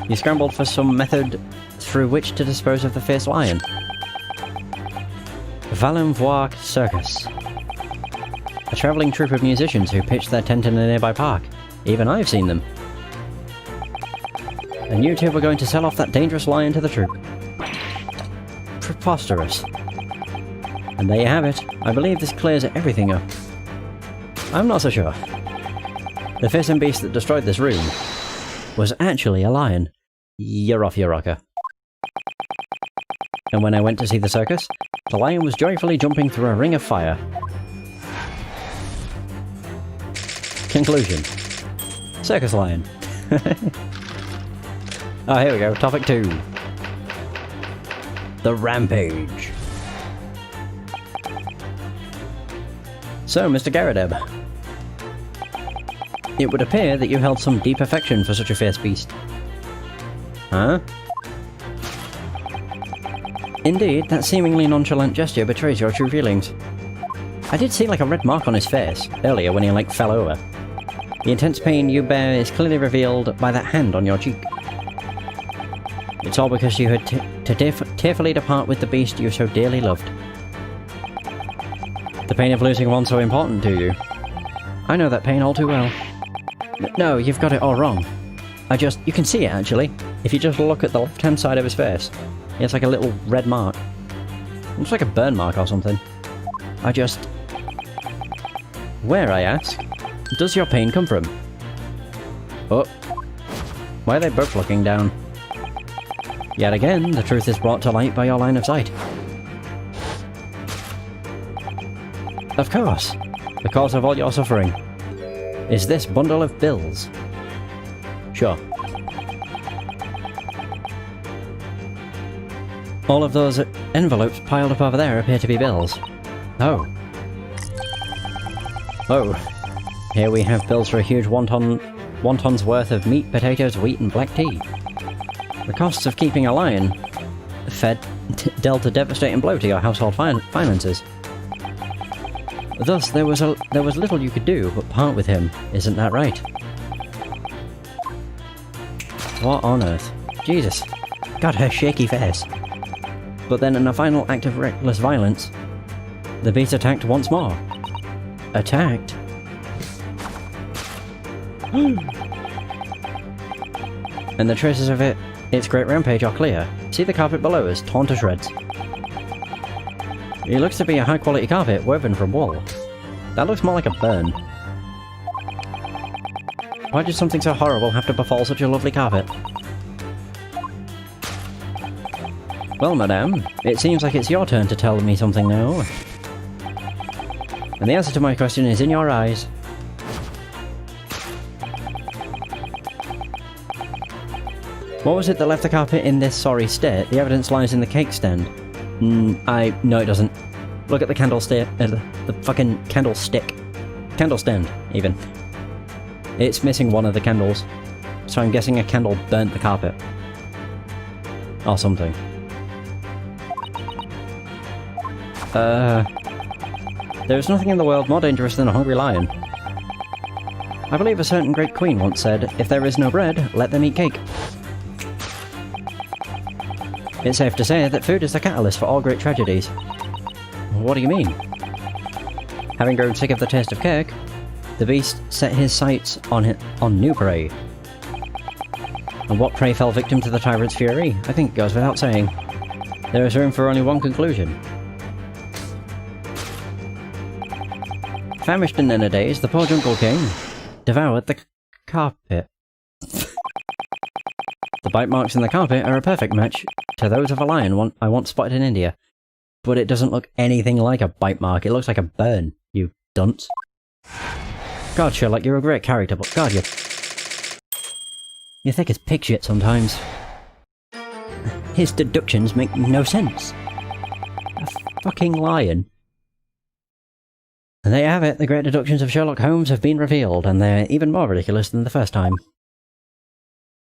You scrambled for some method through which to dispose of the fierce lion. Valenvoie Circus. A travelling troupe of musicians who pitched their tent in a nearby park. Even I've seen them. And you two were going to sell off that dangerous lion to the troupe. Preposterous. And there you have it. I believe this clears everything up. I'm not so sure. The fearsome beast that destroyed this room was actually a lion. You're off your rocker. And when I went to see the circus, the lion was joyfully jumping through a ring of fire. Conclusion. Circus lion. Oh, here we go. Topic 2. The Rampage. So, Mr. Garradeb, it would appear that you held some deep affection for such a fierce beast. Huh? Indeed, that seemingly nonchalant gesture betrays your true feelings. I did see like a red mark on his face earlier when he fell over. The intense pain you bear is clearly revealed by that hand on your cheek. It's all because you had to tearfully depart with the beast you so dearly loved. The pain of losing one so important to you. I know that pain all too well. No, you've got it all wrong. You can see it actually, if you just look at the left-hand side of his face. It's like a little red mark. Looks like a burn mark or something. Where, I ask, does your pain come from? Oh. Why are they both looking down? Yet again, the truth is brought to light by your line of sight. Of course, the cause of all your suffering is this bundle of bills. Sure. All of those envelopes piled up over there appear to be bills. Oh. Oh. Here we have bills for a huge wonton's worth of meat, potatoes, wheat, and black tea. The costs of keeping a lion fed dealt a devastating blow to your household finances. Thus, there was little you could do but part with him. Isn't that right? What on earth? Jesus. God, her shaky face. But then in a final act of reckless violence, the beast attacked once more. Attacked? And the traces of its great rampage are clear. See the carpet below us, torn to shreds. It looks to be a high-quality carpet woven from wool. That looks more like a burn. Why did something so horrible have to befall such a lovely carpet? Well, madame, it seems like it's your turn to tell me something now. And the answer to my question is in your eyes. What was it that left the carpet in this sorry state? The evidence lies in the cake stand. No it doesn't. Look at the candlestick, the fucking candlestick. Candle stand, even. It's missing one of the candles. So I'm guessing a candle burnt the carpet. Or something. There is nothing in the world more dangerous than a hungry lion. I believe a certain great queen once said, if there is no bread, let them eat cake. It's safe to say that food is the catalyst for all great tragedies. What do you mean? Having grown sick of the taste of cake, the beast set his sights on new prey. And what prey fell victim to the tyrant's fury? I think it goes without saying. There is room for only one conclusion. Famished in inner days, the poor Jungle King devoured the carpet. The bite marks in the carpet are a perfect match to those of a lion I once spotted in India. But it doesn't look anything like a bite mark, it looks like a burn, you dunce. God, Sherlock, you're a great character, but God, you're thick as pig shit sometimes. His deductions make no sense. A fucking lion. And there you have it, the great deductions of Sherlock Holmes have been revealed, and they're even more ridiculous than the first time.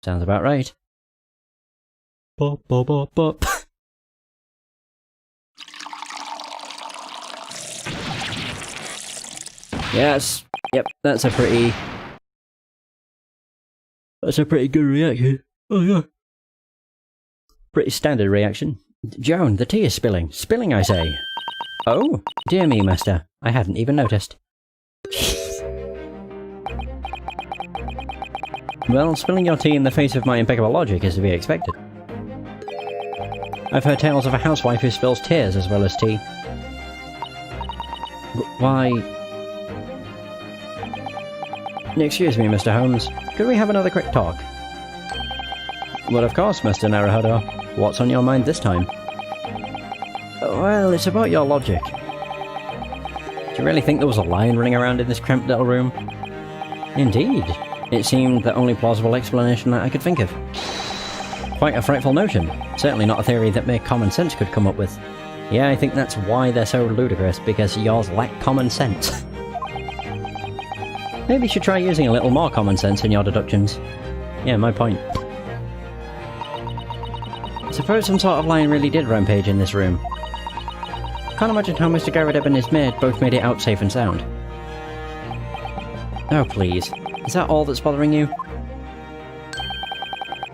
Sounds about right. Bop, bop, bop, bop. Yes, yep, that's a pretty good reaction. Oh yeah. Pretty standard reaction. Joan, the tea is spilling. Spilling, I say. Oh, dear me, master. I hadn't even noticed. Well, spilling your tea in the face of my impeccable logic is to be expected. I've heard tales of a housewife who spills tears as well as tea. Why... Excuse me, Mr. Holmes. Could we have another quick talk? Well, of course, Mr. Naruhodo. What's on your mind this time? Well, it's about your logic. Do you really think there was a lion running around in this cramped little room? Indeed. It seemed the only plausible explanation that I could think of. Quite a frightful notion. Certainly not a theory that mere common sense could come up with. Yeah, I think that's why they're so ludicrous, because yours lack common sense. Maybe you should try using a little more common sense in your deductions. Yeah, my point. Suppose some sort of lion really did rampage in this room. Can't imagine how Mr. Garrideb and his maid both made it out safe and sound. Oh please, is that all that's bothering you?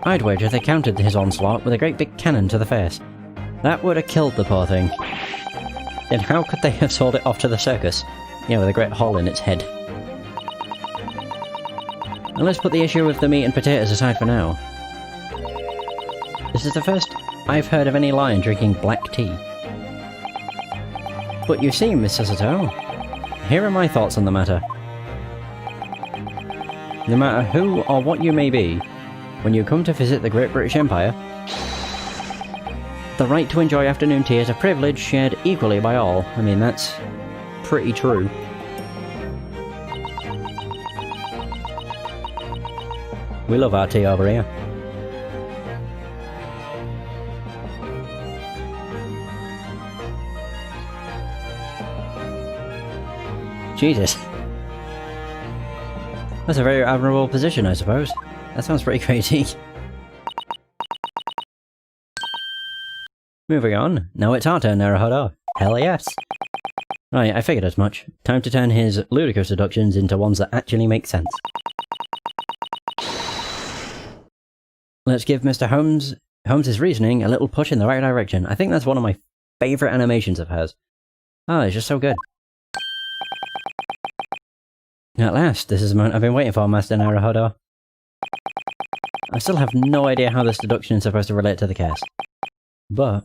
I'd wager they countered his onslaught with a great big cannon to the face. That would have killed the poor thing. Then how could they have sold it off to the circus? Yeah, with a great hole in its head. And let's put the issue of the meat and potatoes aside for now. This is the first I've heard of any lion drinking black tea. But you see, Miss Sassato, here are my thoughts on the matter. No matter who or what you may be, when you come to visit the Great British Empire, the right to enjoy afternoon tea is a privilege shared equally by all. I mean, that's pretty true. We love our tea over here. Jesus. That's a very admirable position, I suppose. That sounds pretty crazy. Moving on. Now it's our turn, Naruhodo. Hell yes. Right, I figured as much. Time to turn his ludicrous deductions into ones that actually make sense. Let's give Mr. Holmes' reasoning a little push in the right direction. I think that's one of my favourite animations of hers. Oh, it's just so good. At last, this is the moment I've been waiting for, Master Naruhodo. I still have no idea how this deduction is supposed to relate to the case. But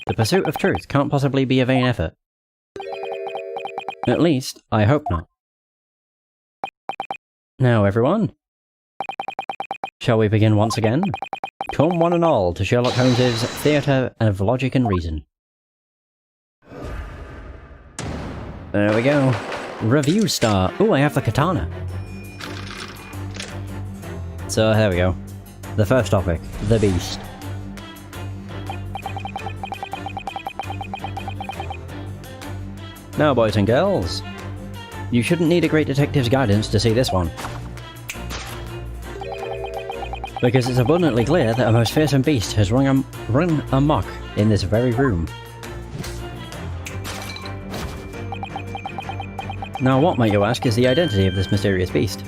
the pursuit of truth can't possibly be a vain effort. At least, I hope not. Now everyone, shall we begin once again? Come one and all to Sherlock Holmes' Theatre of Logic and Reason. There we go. Review star. Ooh, I have the katana. So, there we go. The first topic. The Beast. Now, boys and girls, you shouldn't need a great detective's guidance to see this one. Because it's abundantly clear that a most fearsome beast has run amok in this very room. Now what, might you ask, is the identity of this mysterious beast?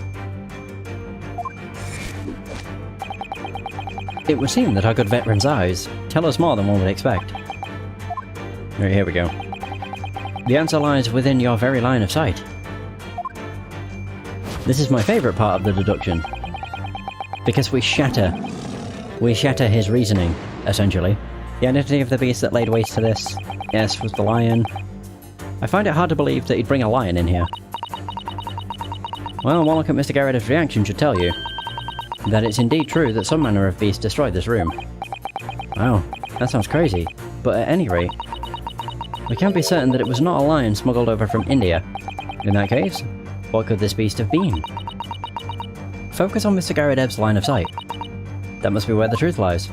It would seem that our good veteran's eyes tell us more than one would expect. Right, here we go. The answer lies within your very line of sight. This is my favourite part of the deduction. Because we shatter his reasoning, essentially. The identity of the beast that laid waste to this, yes, was the lion. I find it hard to believe that he'd bring a lion in here. Well, one look at Mr. Garrett's reaction should tell you that it's indeed true that some manner of beast destroyed this room. Wow, that sounds crazy, but at any rate, we can be certain that it was not a lion smuggled over from India. In that case, what could this beast have been? Focus on Mr. Garredeb's line of sight. That must be where the truth lies.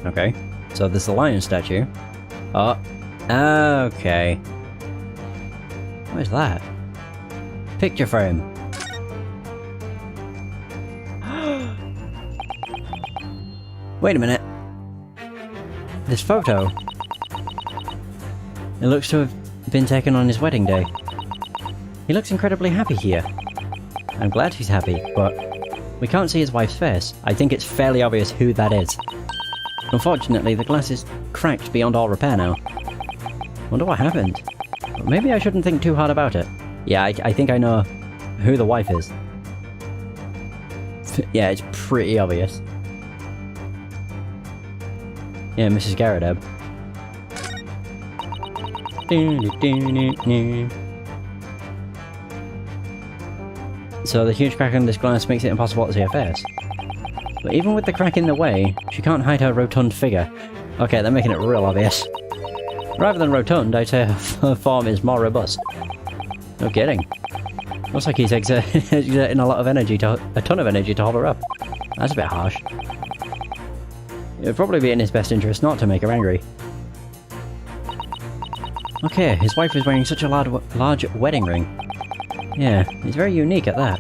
Okay, so there's the lion statue. Oh, okay. What is that? Picture frame. Wait a minute. This photo. It looks to have been taken on his wedding day. He looks incredibly happy here. I'm glad he's happy, but we can't see his wife's face. I think it's fairly obvious who that is. Unfortunately, the glass is cracked beyond all repair now. Wonder what happened. Maybe I shouldn't think too hard about it. Yeah, I think I know who the wife is. Yeah, it's pretty obvious. Yeah, Mrs. Garredeb. So the huge crack in this glass makes it impossible to see her face. But even with the crack in the way, she can't hide her rotund figure. Okay, they're making it real obvious. Rather than rotund, I'd say her form is more robust. No kidding. Looks like he's exerting a ton of energy to hold her up. That's a bit harsh. It would probably be in his best interest not to make her angry. Okay, his wife is wearing such a large wedding ring. Yeah, it's very unique at that.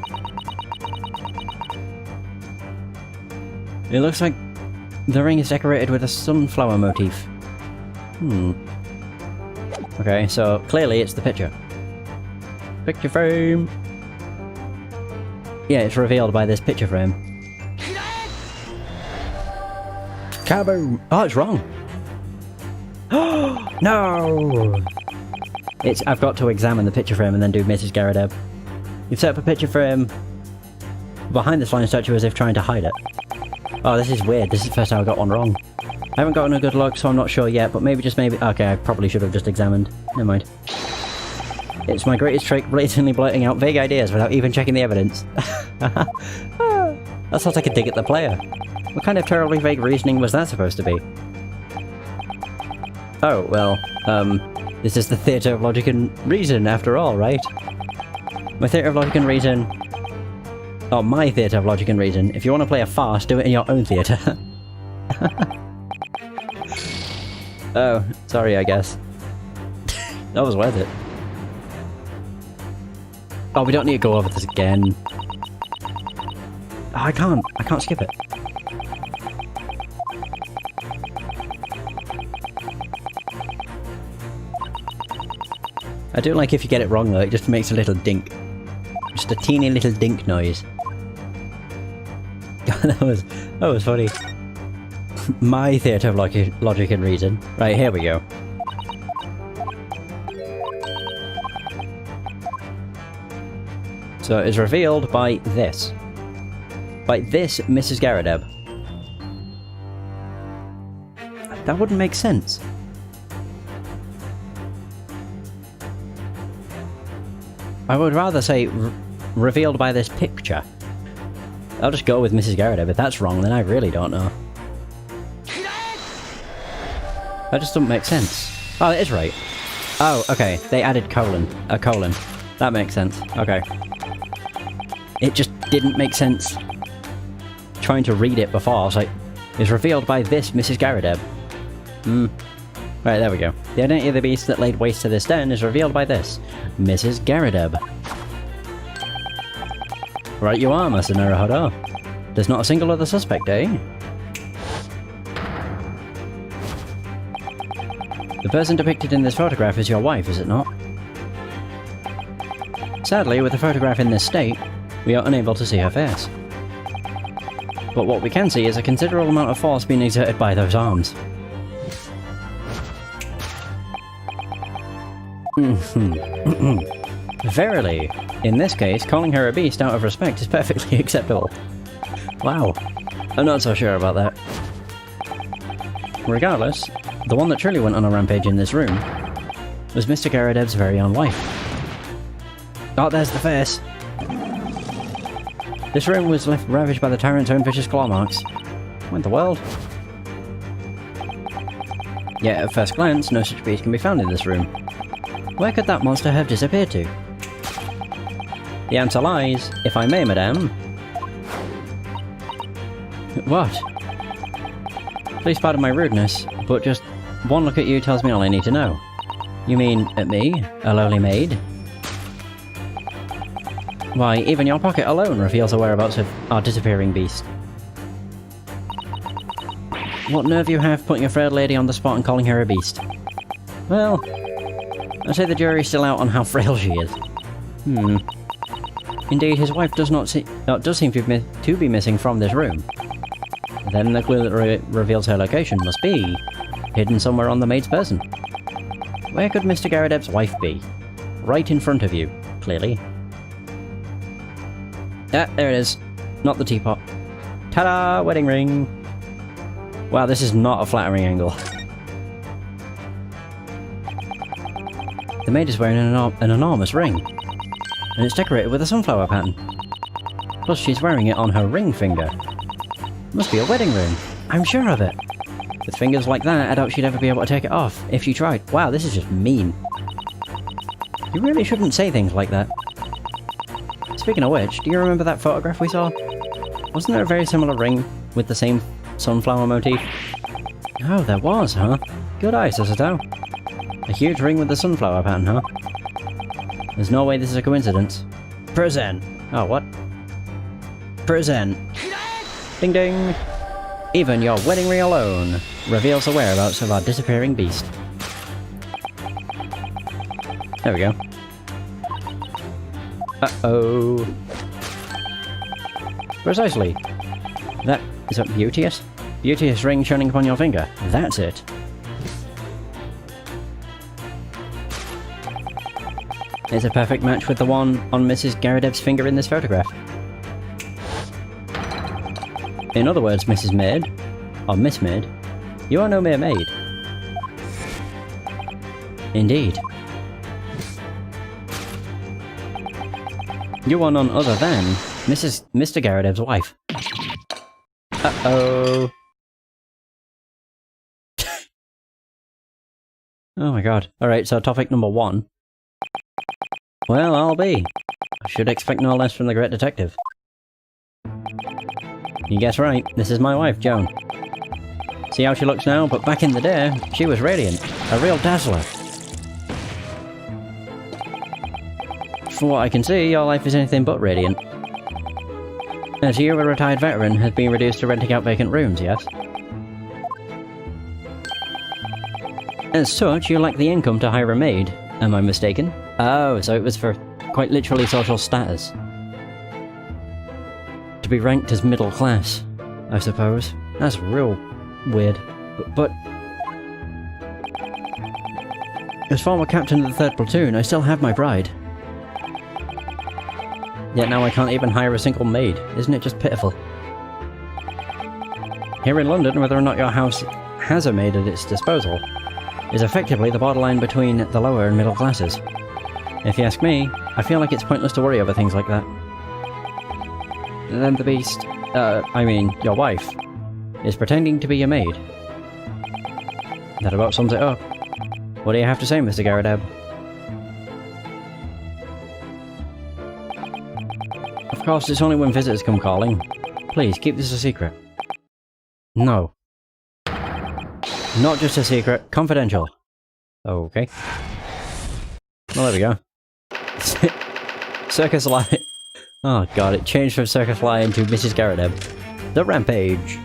It looks like the ring is decorated with a sunflower motif. Okay, so clearly it's the picture. Picture frame! Yeah, it's revealed by this picture frame. Kaboom! Oh, it's wrong! No! I've got to examine the picture frame and then do Mrs. Garredeb. You've set up a picture frame behind this lion statue as if trying to hide it. Oh, this is weird. This is the first time I got one wrong. I haven't gotten a good look, so I'm not sure yet, but maybe, just maybe... Okay, I probably should have just examined. Never mind. It's my greatest trick, blatantly blurting out vague ideas without even checking the evidence. That sounds like a dig at the player. What kind of terribly vague reasoning was that supposed to be? Oh, well, this is the Theatre of Logic and Reason, after all, right? My Theatre of Logic and Reason... Oh, my Theatre of Logic and Reason. If you want to play a farce, do it in your own theatre. Oh, sorry, I guess. That was worth it. Oh, we don't need to go over this again. Oh, I can't skip it. I do like if you get it wrong though, it just makes a little dink. Just a teeny little dink noise. that was funny. My theatre of logic and reason. Right, here we go. So it's revealed by this. By this Mrs. Garrideb. That wouldn't make sense. I would rather say revealed by this picture. I'll just go with Mrs. Garrideb. If that's wrong, then I really don't know. That just doesn't make sense. Oh, it is right. Oh, okay. They added a colon. That makes sense. Okay. It just didn't make sense. Trying to read it before, I was like, it's revealed by this Mrs. Garrideb. Right, there we go. The identity of the beast that laid waste to this den is revealed by this Mrs. Garrideb. Right you are, Master Naruhodo. There's not a single other suspect, eh? The person depicted in this photograph is your wife, is it not? Sadly, with the photograph in this state, we are unable to see her face. But what we can see is a considerable amount of force being exerted by those arms. Verily, in this case, calling her a beast out of respect is perfectly acceptable. Wow, I'm not so sure about that. Regardless, the one that truly went on a rampage in this room was Mr. Garrideb's very own wife. Oh, there's the face! This room was left ravaged by the tyrant's own vicious claw marks. What in the world? Yet at first glance, no such beast can be found in this room. Where could that monster have disappeared to? The answer lies, if I may, madame. What? Please pardon my rudeness, but just one look at you tells me all I need to know. You mean at me, a lowly maid? Why, even your pocket alone reveals the whereabouts of our disappearing beast. What nerve you have putting a frail lady on the spot and calling her a beast? Well, I'd say the jury's still out on how frail she is. Indeed, his wife does seem to be missing from this room. Then the clue that reveals her location must be hidden somewhere on the maid's person. Where could Mr. Garrideb's wife be? Right in front of you, clearly. Ah, there it is. Not the teapot. Ta-da! Wedding ring! Wow, this is not a flattering angle. The maid is wearing an enormous ring. And it's decorated with a sunflower pattern. Plus she's wearing it on her ring finger. Must be a wedding ring. I'm sure of it. With fingers like that, I doubt she'd ever be able to take it off, if she tried. Wow, this is just mean. You really shouldn't say things like that. Speaking of which, do you remember that photograph we saw? Wasn't there a very similar ring with the same sunflower motif? Oh, there was, huh? Good eye, Sasito. A huge ring with the sunflower pattern, huh? There's no way this is a coincidence. Present! Oh, what? Present! Ding ding! Even your wedding ring alone reveals the whereabouts of our disappearing beast. There we go. Uh-oh. Precisely. That is a beauteous? Beauteous ring shining upon your finger. That's it. It's a perfect match with the one on Mrs. Garrideb's finger in this photograph. In other words, Mrs. Maid, or Miss Maid, you are no mere maid. Indeed. You are none other than Mr. Garrideb's wife. Uh-oh. Oh my god. Alright, so topic number 1. Well, I'll be. I should expect no less from the great detective. You guess right, this is my wife, Joan. See how she looks now, but back in the day, she was radiant. A real dazzler. From what I can see, your life is anything but radiant. As you, a retired veteran, has been reduced to renting out vacant rooms, yes? As such, you lack the income to hire a maid. Am I mistaken? Oh, so it was for quite literally social status. To be ranked as middle class, I suppose. That's real weird. But as former captain of the 3rd Platoon, I still have my pride. Yet now I can't even hire a single maid. Isn't it just pitiful? Here in London, whether or not your house has a maid at its disposal is effectively the borderline between the lower and middle classes. If you ask me, I feel like it's pointless to worry over things like that. Then the beast, your wife, is pretending to be your maid. That about sums it up. What do you have to say, Mr. Garradeb? Of course, it's only when visitors come calling. Please, keep this a secret. No. Not just a secret, confidential. Okay. Well, there we go. Circus Lion. Oh god, it changed from Circus Lion to Mrs. Garradeb. The Rampage.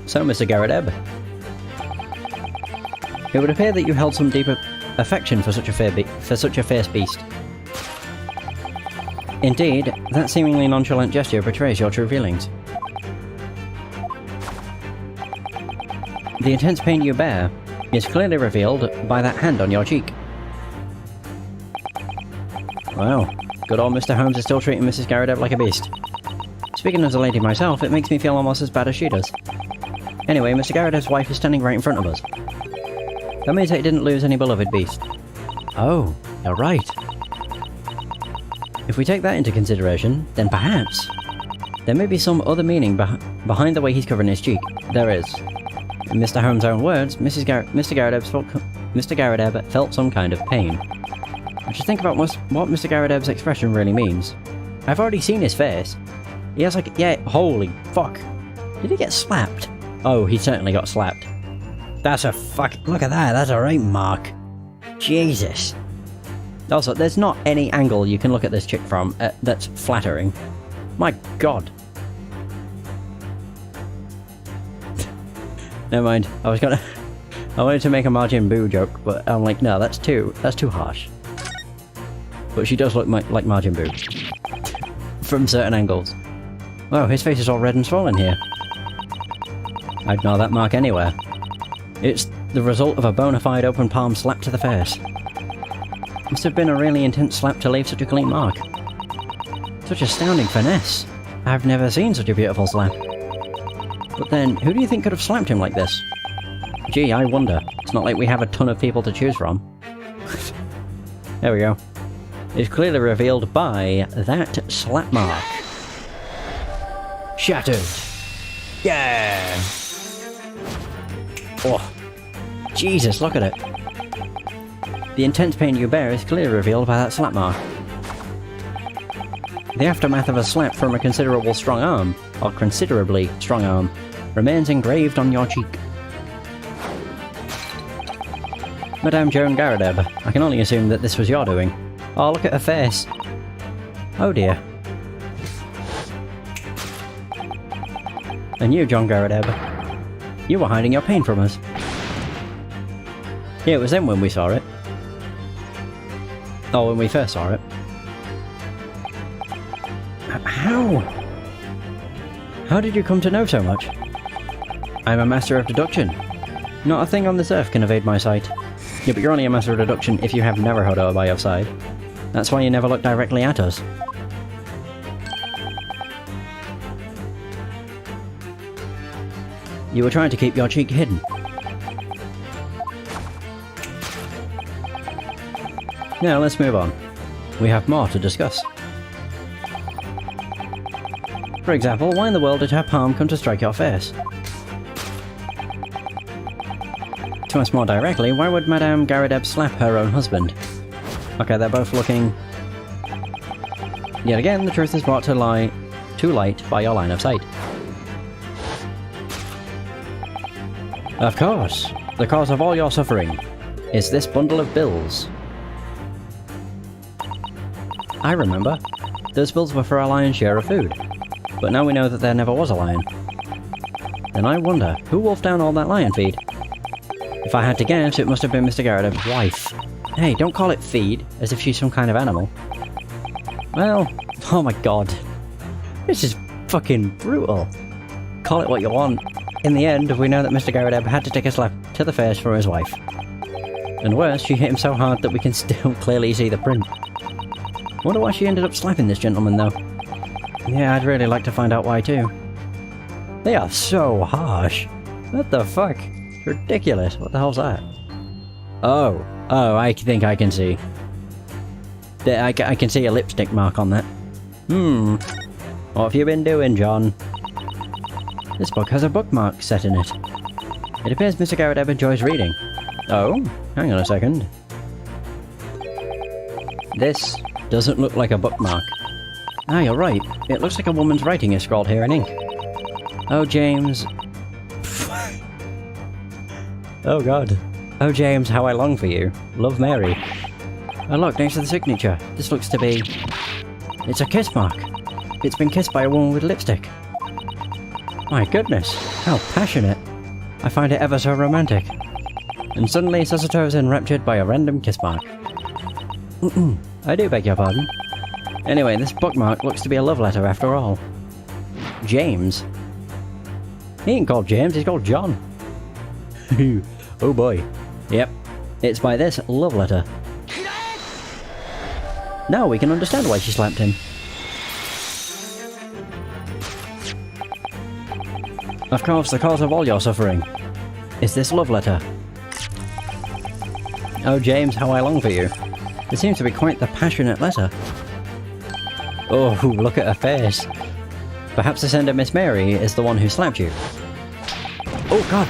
So, Mr. Garradeb, it would appear that you held some deeper affection for such a fierce beast. Indeed, that seemingly nonchalant gesture betrays your true feelings. The intense pain you bear is clearly revealed by that hand on your cheek. Wow, good old Mr. Holmes is still treating Mrs. Garradeb like a beast. Speaking as a lady myself, it makes me feel almost as bad as she does. Anyway, Mr. Garradeb's wife is standing right in front of us. That means that he didn't lose any beloved beast. Oh, you're right. If we take that into consideration, then perhaps there may be some other meaning behind the way he's covering his cheek. There is. In Mr. Holmes' own words, Mr. Garradeb felt some kind of pain. I should think about what Mr. Garradeb's expression really means. I've already seen his face. He has like, yeah, holy fuck. Did he get slapped? Oh, he certainly got slapped. That's a fuck. Look at that, that's a right mark. Jesus. Also, there's not any angle you can look at this chick from that's flattering. My god. Never mind. I wanted to make a Majin Buu joke, but I'm like, no, that's too harsh. But she does look like Majin Buu. From certain angles. Wow, his face is all red and swollen here. I'd ignore that mark anywhere. It's the result of a bona fide open palm slap to the face. Must have been a really intense slap to leave such a clean mark. Such astounding finesse. I've never seen such a beautiful slap. But then, who do you think could have slapped him like this? Gee, I wonder. It's not like we have a ton of people to choose from. There we go. It's clearly revealed by that slap mark. Shattered. Yeah! Oh. Jesus, look at it. The intense pain you bear is clearly revealed by that slap mark. The aftermath of a slap from a considerably strong arm, remains engraved on your cheek. Madame Joan Garradeb, I can only assume that this was your doing. Oh, look at her face. Oh dear. And you, John Garradeb, you were hiding your pain from us. Yeah, it was then when we saw it. Oh, when we first saw it. How? How did you come to know so much? I'm a master of deduction. Not a thing on this earth can evade my sight. Yeah, but you're only a master of deduction if you have Naruhodo by your side. That's why you never look directly at us. You were trying to keep your cheek hidden. Now let's move on. We have more to discuss. For example, why in the world did her palm come to strike your face? To ask more directly, why would Madame Garradeb slap her own husband? Okay, they're both looking... Yet again, the truth is brought to light by your line of sight. Of course. The cause of all your suffering is this bundle of bills. I remember. Those bills were for a lion's share of food. But now we know that there never was a lion. Then I wonder, who wolfed down all that lion feed? If I had to guess, it must have been Mr. Garrett's wife. Hey, don't call it feed, as if she's some kind of animal. Well, oh my god. This is fucking brutal. Call it what you want. In the end, we know that Mr. Garrett had to take a slap to the face from his wife. And worse, she hit him so hard that we can still clearly see the print. Wonder why she ended up slapping this gentleman, though. Yeah, I'd really like to find out why, too. They are so harsh. What the fuck? It's ridiculous. What the hell's that? Oh, I think I can see. I can see a lipstick mark on that. What have you been doing, John? This book has a bookmark set in it. It appears Mr. Garrett enjoys reading. Oh, hang on a second. This doesn't look like a bookmark. Ah, you're right. It looks like a woman's writing is scrawled here in ink. Oh, James. Oh, God. Oh, James, how I long for you. Love, Mary. Oh, look, next to the signature. This looks to be... It's a kiss mark. It's been kissed by a woman with lipstick. My goodness, how passionate. I find it ever so romantic. And suddenly Sasato's enraptured by a random kiss mark. I do beg your pardon. Anyway, this bookmark looks to be a love letter after all. James? He ain't called James, he's called John. Oh boy. Yep, it's by this love letter. Now we can understand why she slapped him. Of course, the cause of all your suffering is this love letter. Oh, James, how I long for you. It seems to be quite the passionate letter. Oh, look at her face. Perhaps the sender, Miss Mary, is the one who slapped you. Oh, God.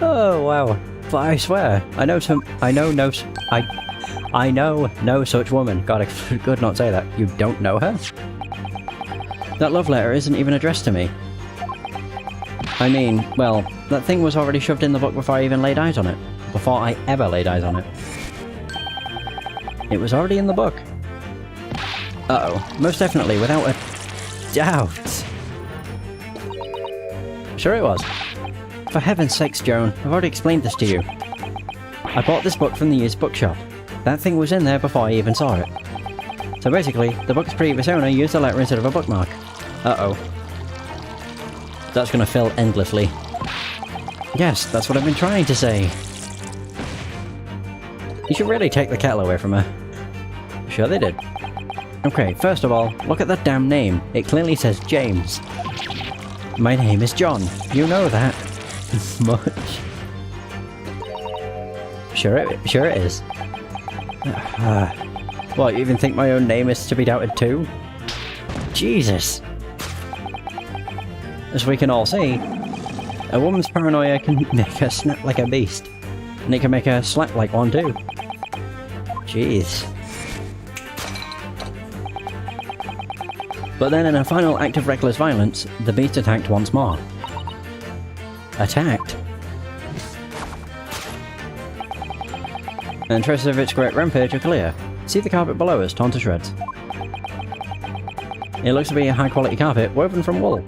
Oh, wow. But I swear, I know no such woman. God, I could not say that. You don't know her? That love letter isn't even addressed to me. I mean, well, that thing was already shoved in the book before I even laid eyes on it. Before I ever laid eyes on it. It was already in the book. Uh-oh. Most definitely, without a doubt. Sure it was. For heaven's sakes, Joan, I've already explained this to you. I bought this book from the used bookshop. That thing was in there before I even saw it. So basically, the book's previous owner used the letter instead of a bookmark. Uh-oh. That's gonna fill endlessly. Yes, that's what I've been trying to say. You should really take the kettle away from her. Sure they did. Okay, first of all, look at that damn name. It clearly says James. My name is John. You know that. Much. Sure it is. What, you even think my own name is to be doubted too? Jesus! As we can all see, a woman's paranoia can make her snap like a beast. And it can make her slap like one too. Jeez. But then in a final act of reckless violence, the beast attacked once more. Attacked? And traces of its great rampage are clear. See the carpet below us torn to shreds. It looks to be a high quality carpet woven from wool.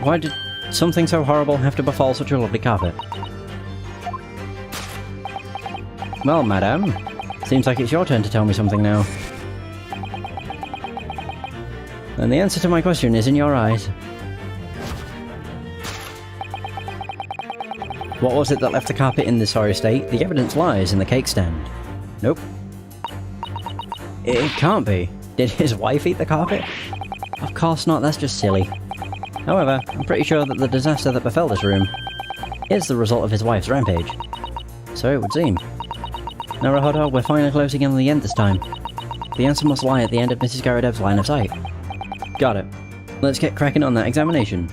Why did something so horrible have to befall such a lovely carpet? Well, madame, seems like it's your turn to tell me something now. And the answer to my question is in your eyes. What was it that left the carpet in this sorry state? The evidence lies in the cake stand. Nope. It can't be. Did his wife eat the carpet? Of course not, that's just silly. However, I'm pretty sure that the disaster that befell this room is the result of his wife's rampage. So it would seem. Naruhodo, we're finally closing in on the end this time. The answer must lie at the end of Mrs. Garadev's line of sight. Got it. Let's get cracking on that examination.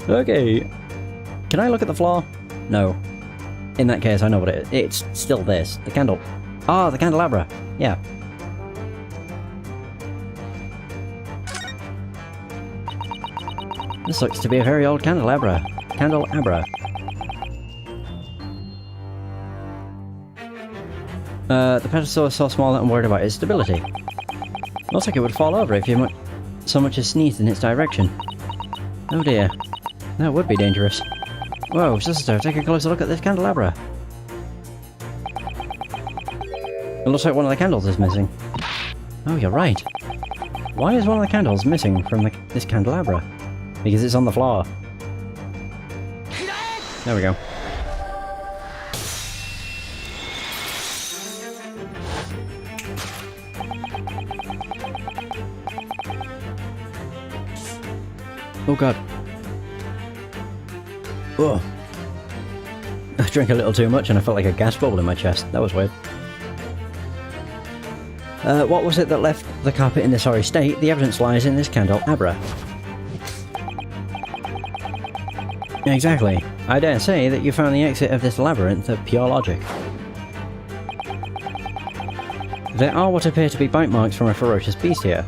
Okay. Can I look at the floor? No. In that case, I know what it is. It's still this. The candle. Ah, the candelabra. Yeah. This looks to be a very old candelabra. Candelabra. The pedestal is so small that I'm worried about its stability. Looks like it would fall over if you so much as sneezed in its direction. Oh dear. That would be dangerous. Whoa, sister, take a closer look at this candelabra. It looks like one of the candles is missing. Oh, you're right. Why is one of the candles missing from this candelabra? Because it's on the floor. There we go. Oh god. Oh. I drank a little too much and I felt like a gas bubble in my chest. That was weird. What was it that left the carpet in this sorry state? The evidence lies in this candelabra. Exactly. I dare say that you found the exit of this labyrinth of pure logic. There are what appear to be bite marks from a ferocious beast here.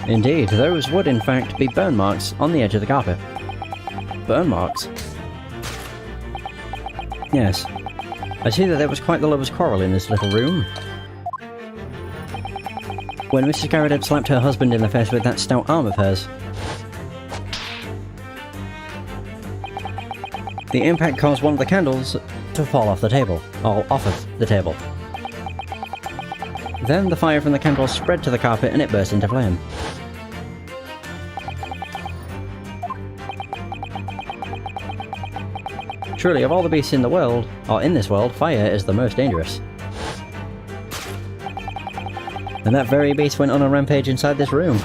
Indeed, those would in fact be burn marks on the edge of the carpet. Burn marks? Yes. I see that there was quite the lover's quarrel in this little room. When Mrs. Garrett slapped her husband in the face with that stout arm of hers. The impact caused one of the candles to fall off the table, or off of the table. Then the fire from the candle spread to the carpet and it burst into flame. Truly, of all the beasts in the world, or in this world, fire is the most dangerous. And that very beast went on a rampage inside this room.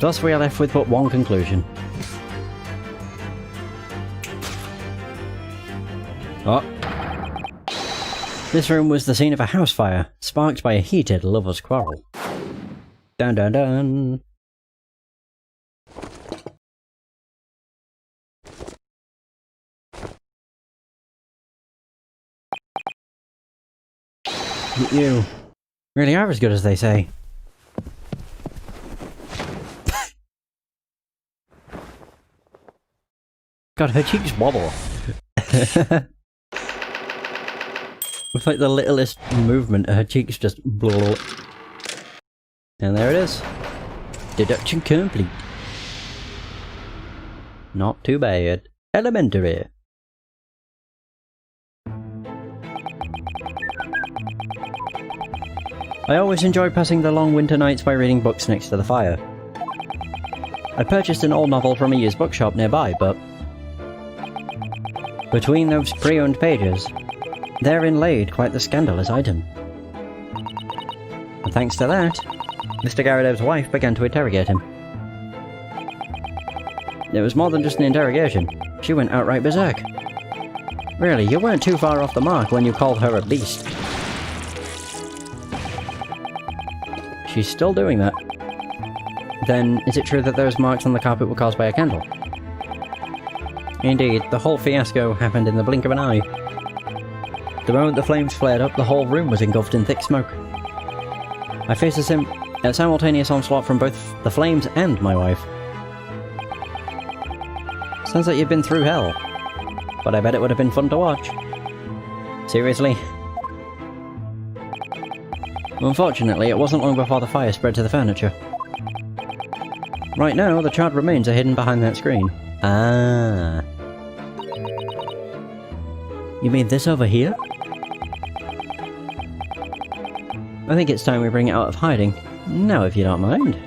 Thus we are left with but one conclusion. Oh. This room was the scene of a house fire, sparked by a heated lover's quarrel. Dun dun dun! You really are as good as they say. God, her cheeks wobble. With like the littlest movement, her cheeks just blow. And there it is. Deduction complete. Not too bad. Elementary. I always enjoy passing the long winter nights by reading books next to the fire. I purchased an old novel from a used bookshop nearby, but between those pre-owned pages, therein laid quite the scandalous item. And thanks to that, Mr. Garadev's wife began to interrogate him. It was more than just an interrogation. She went outright berserk. Really, you weren't too far off the mark when you called her a beast. She's still doing that. Then, is it true that those marks on the carpet were caused by a candle? Indeed, the whole fiasco happened in the blink of an eye. The moment the flames flared up, the whole room was engulfed in thick smoke. I faced a simultaneous onslaught from both the flames and my wife. Sounds like you've been through hell. But I bet it would have been fun to watch. Seriously? Unfortunately, it wasn't long before the fire spread to the furniture. Right now, the charred remains are hidden behind that screen. Ah. You mean this over here? I think it's time we bring it out of hiding. Now, if you don't mind.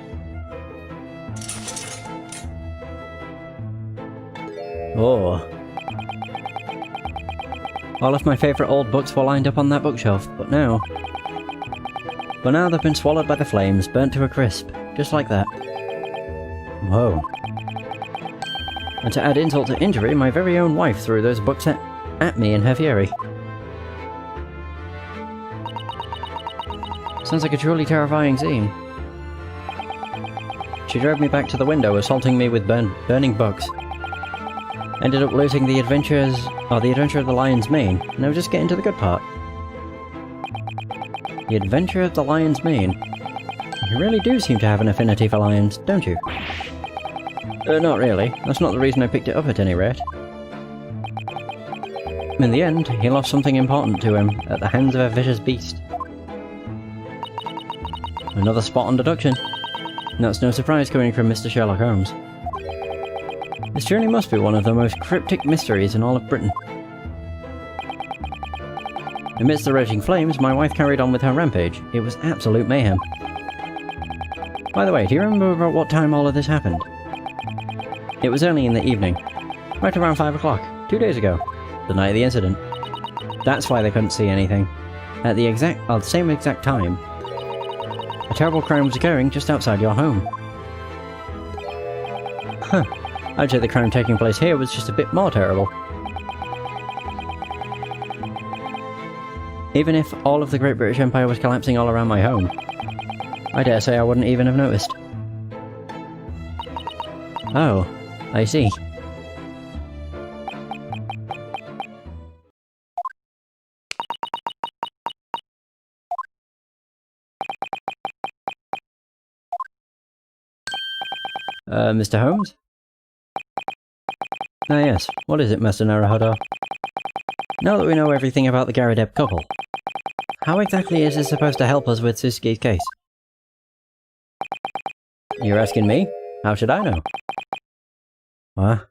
Oh. All of my favourite old books were lined up on that bookshelf, but now they've been swallowed by the flames, burnt to a crisp, just like that. Whoa. And to add insult to injury, my very own wife threw those books at me in her fury. Sounds like a truly terrifying scene. She drove me back to the window, assaulting me with burning books. Ended up losing the Adventure of the Lion's Mane. Now just getting to the good part. The Adventure of the Lion's Mane. You really do seem to have an affinity for lions, don't you? Not really. That's not the reason I picked it up at any rate. In the end, he lost something important to him at the hands of a vicious beast. Another spot on deduction. That's no surprise coming from Mr. Sherlock Holmes. This journey must be one of the most cryptic mysteries in all of Britain. Amidst the raging flames, my wife carried on with her rampage. It was absolute mayhem. By the way, do you remember about what time all of this happened? It was early in the evening. Right around 5 o'clock, 2 days ago. The night of the incident. That's why they couldn't see anything. At the same exact time, a terrible crime was occurring just outside your home. Huh. I'd say the crime taking place here was just a bit more terrible. Even if all of the Great British Empire was collapsing all around my home, I dare say I wouldn't even have noticed. Oh, I see. Mr. Holmes? Ah yes, what is it, Master Naruhodo? Now that we know everything about the Garadeb couple, how exactly is this supposed to help us with Suzuki's case? You're asking me? How should I know? What?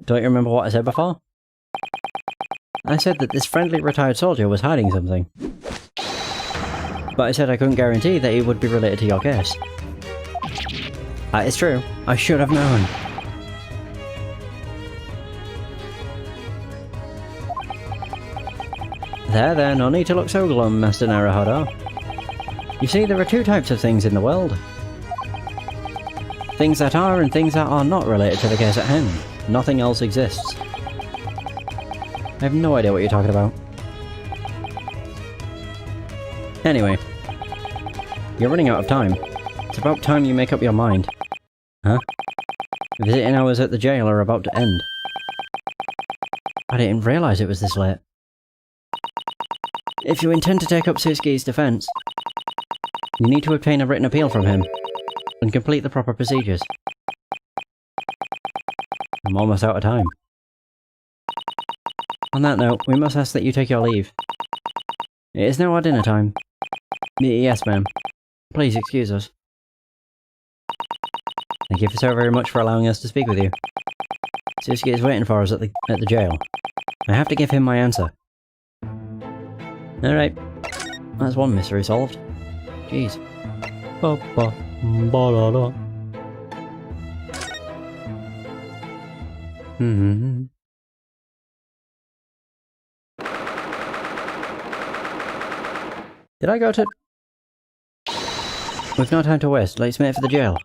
Don't you remember what I said before? I said that this friendly retired soldier was hiding something. But I said I couldn't guarantee that he would be related to your case. That is true. I should have known. There, no need to look so glum, Master Naruhodo. You see, there are two types of things in the world. Things that are and things that are not related to the case at hand. Nothing else exists. I have no idea what you're talking about. Anyway. You're running out of time. It's about time you make up your mind. Huh? Visiting hours at the jail are about to end. I didn't realise it was this late. If you intend to take up Suzuki's defence, you need to obtain a written appeal from him, and complete the proper procedures. I'm almost out of time. On that note, we must ask that you take your leave. It is now our dinner time. Yes, ma'am. Please excuse us. Thank you so very much for allowing us to speak with you. Suzuki is waiting for us at the jail. I have to give him my answer. Alright. That's one mystery solved. Jeez. Did I go to... We've no time to waste. Let's make for the jail.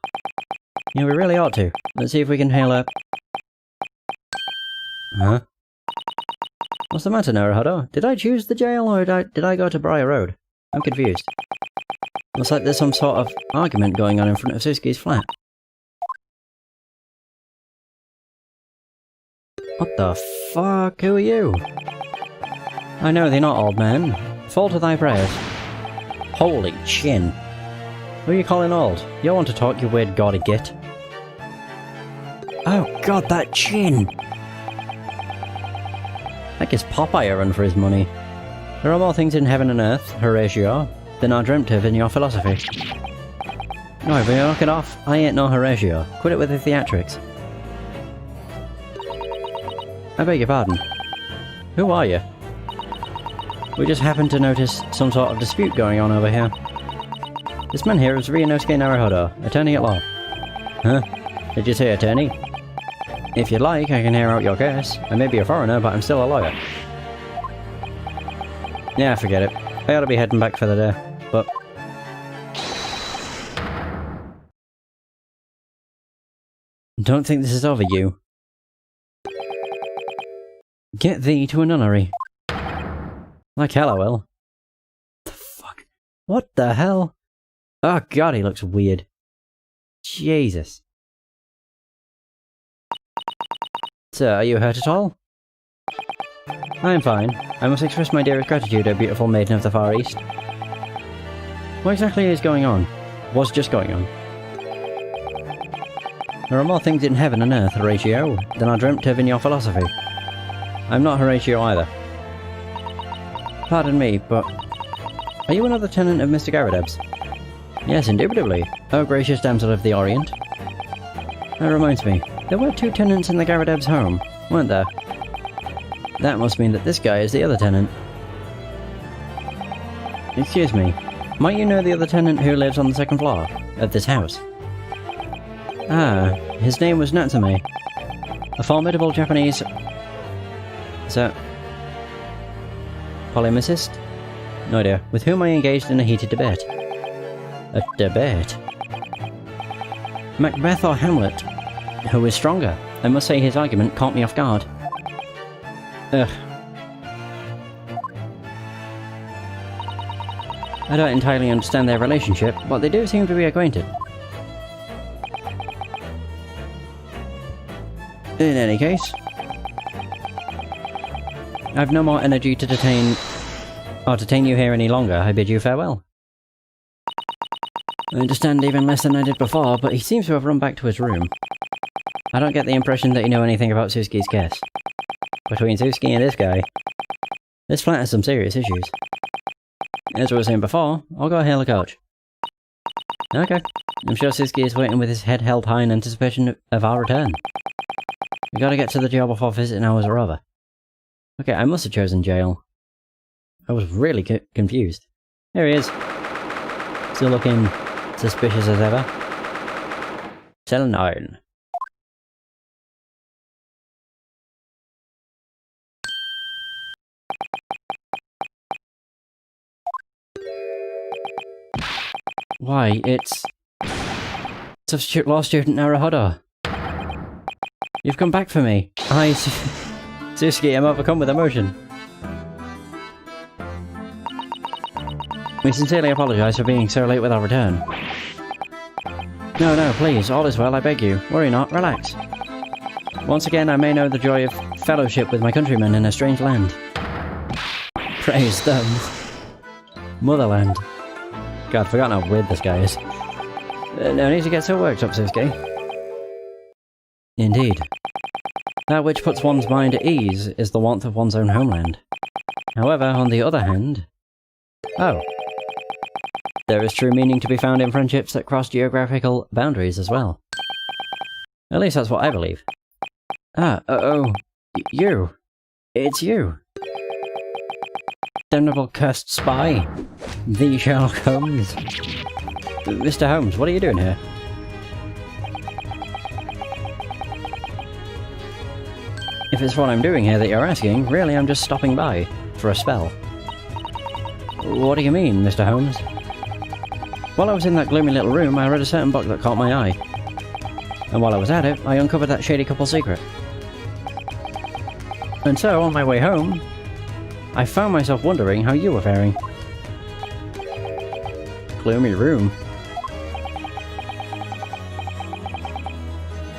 Yeah, we really ought to. Let's see if we can hail up. Huh? What's the matter, Naruhodo? Did I choose the jail, or did I go to Briar Road? I'm confused. Looks like there's some sort of argument going on in front of Suzuki's flat. What the fuck? Who are you? I know thee not, old man. Fall to thy prayers. Holy chin. Who are you calling old? You want to talk, you weird gaudy git. Oh god, that chin! That gives Popeye a run for his money. There are more things in heaven and earth, Horatio, than are dreamt of in your philosophy. No, if you knock it off, I ain't no Horatio. Quit it with the theatrics. I beg your pardon. Who are you? We just happened to notice some sort of dispute going on over here. This man here is Ryunosuke Naruhodo, attorney at law. Huh? Did you say attorney? If you'd like, I can hear out your case. I may be a foreigner, but I'm still a lawyer. Yeah, forget it. I ought to be heading back for the day, but... Don't think this is over, you. Get thee to a nunnery. Like hell I will. The fuck? What the hell? Oh god, he looks weird. Jesus. Sir, are you hurt at all? I am fine. I must express my dearest gratitude, O beautiful maiden of the Far East. What exactly is going on? What's just going on? There are more things in heaven and earth, Horatio, than are dreamt of in your philosophy. I'm not Horatio either. Pardon me, but... Are you another tenant of Mr. Garrideb's? Yes, indubitably. Oh, gracious damsel of the Orient. That reminds me, there were 2 tenants in the Garrideb's home, weren't there? That must mean that this guy is the other tenant. Excuse me, might you know the other tenant who lives on the 2nd floor of this house? Ah, his name was Natsume. A formidable Japanese... polemicist? No idea. With whom I engaged in a heated debate. A debate? Macbeth or Hamlet? Who is stronger? I must say his argument caught me off guard. Ugh. I don't entirely understand their relationship, but they do seem to be acquainted. In any case, I've no more energy to detain you here any longer. I bid you farewell. I understand even less than I did before, but he seems to have run back to his room. I don't get the impression that you know anything about Suzuki's case. Between Suzuki and this guy, this flat has some serious issues. As we were saying before, I'll go hail a coach. Okay. I'm sure Suzuki is waiting with his head held high in anticipation of our return. We gotta get to the jail before visiting hours are over. Okay, I must have chosen jail. I was really confused. There he is. Still looking suspicious as ever. Cell 9. Why, it's... Substitute Law Student Naruhodo. You've come back for me. Suzuki, I'm overcome with emotion. We sincerely apologise for being so late with our return. No, please, all is well, I beg you. Worry not, relax. Once again, I may know the joy of fellowship with my countrymen in a strange land. Praise them. Motherland. God, I've forgotten how weird this guy is. No need to get so worked up, Suzuki. Indeed. That which puts one's mind at ease is the warmth of one's own homeland. However, on the other hand... Oh. There is true meaning to be found in friendships that cross geographical boundaries as well. At least that's what I believe. You. It's you. Damnable cursed spy. The Sherlock Holmes. Mr. Holmes, what are you doing here? If it's what I'm doing here that you're asking, really I'm just stopping by. For a spell. What do you mean, Mr. Holmes? While I was in that gloomy little room, I read a certain book that caught my eye. And while I was at it, I uncovered that shady couple secret. And so, on my way home, I found myself wondering how you were faring. Gloomy room.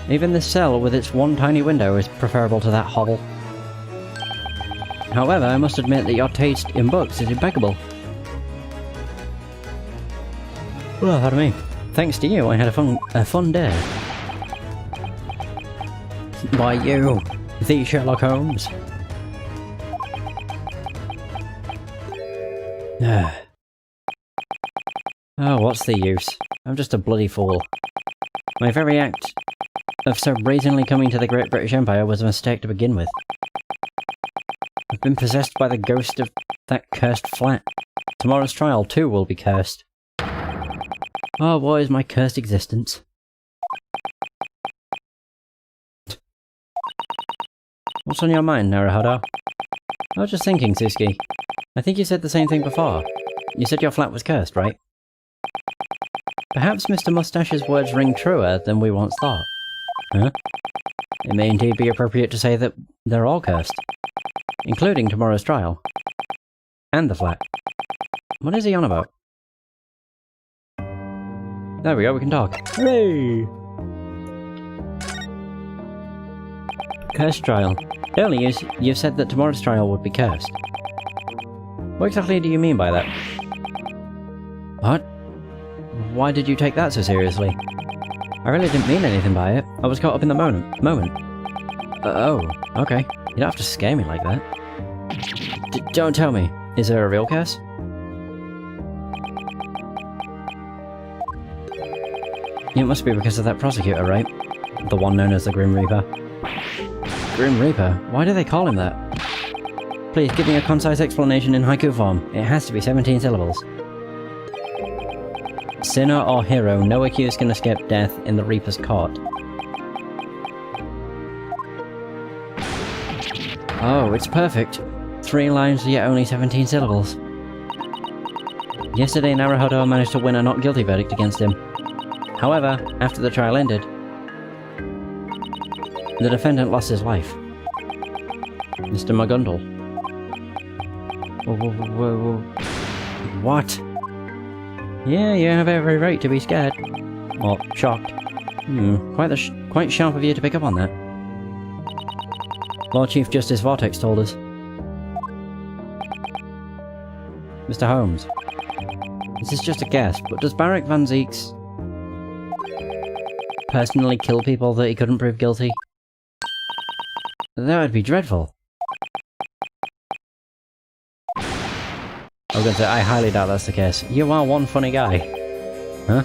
Even this cell with its one tiny window is preferable to that hovel. However, I must admit that your taste in books is impeccable. Well, pardon me. Thanks to you, I had a fun day. Why you, the Sherlock Holmes? Oh, what's the use? I'm just a bloody fool. My very act of so brazenly coming to the Great British Empire was a mistake to begin with. I've been possessed by the ghost of that cursed flat. Tomorrow's trial, too, will be cursed. Oh, what is my cursed existence? What's on your mind, Naruhodo? I was just thinking, Suzuki. I think you said the same thing before. You said your flat was cursed, right? Perhaps Mr. Mustache's words ring truer than we once thought. Huh? It may indeed be appropriate to say that they're all cursed. Including tomorrow's trial. And the flat. What is he on about? There we go, we can talk. Hooray! Cursed trial. Earlier, you said that tomorrow's trial would be cursed. What exactly do you mean by that? What? why did you take that so seriously? I really didn't mean anything by it. I was caught up in the moment. Oh, okay. You don't have to scare me like that. Don't tell me. Is there a real curse? It must be because of that prosecutor, right? The one known as the Grim Reaper. Grim Reaper? Why do they call him that? Please give me a concise explanation in haiku form. It has to be 17 syllables. Sinner or hero, no accused can escape death in the Reaper's court. Oh, it's perfect. 3 lines yet only 17 syllables. Yesterday, Naruhodo managed to win a not guilty verdict against him. However, after the trial ended, the defendant lost his life. Mr. Magundal. What? Yeah, you have every right to be scared. Or shocked. Quite sharp of you to pick up on that. Lord Chief Justice Vortex told us. Mr. Holmes. This is just a guess, but does Barrick Van Zieks personally kill people that he couldn't prove guilty? That would be dreadful. I was going to say, I highly doubt that's the case. You are one funny guy. Huh?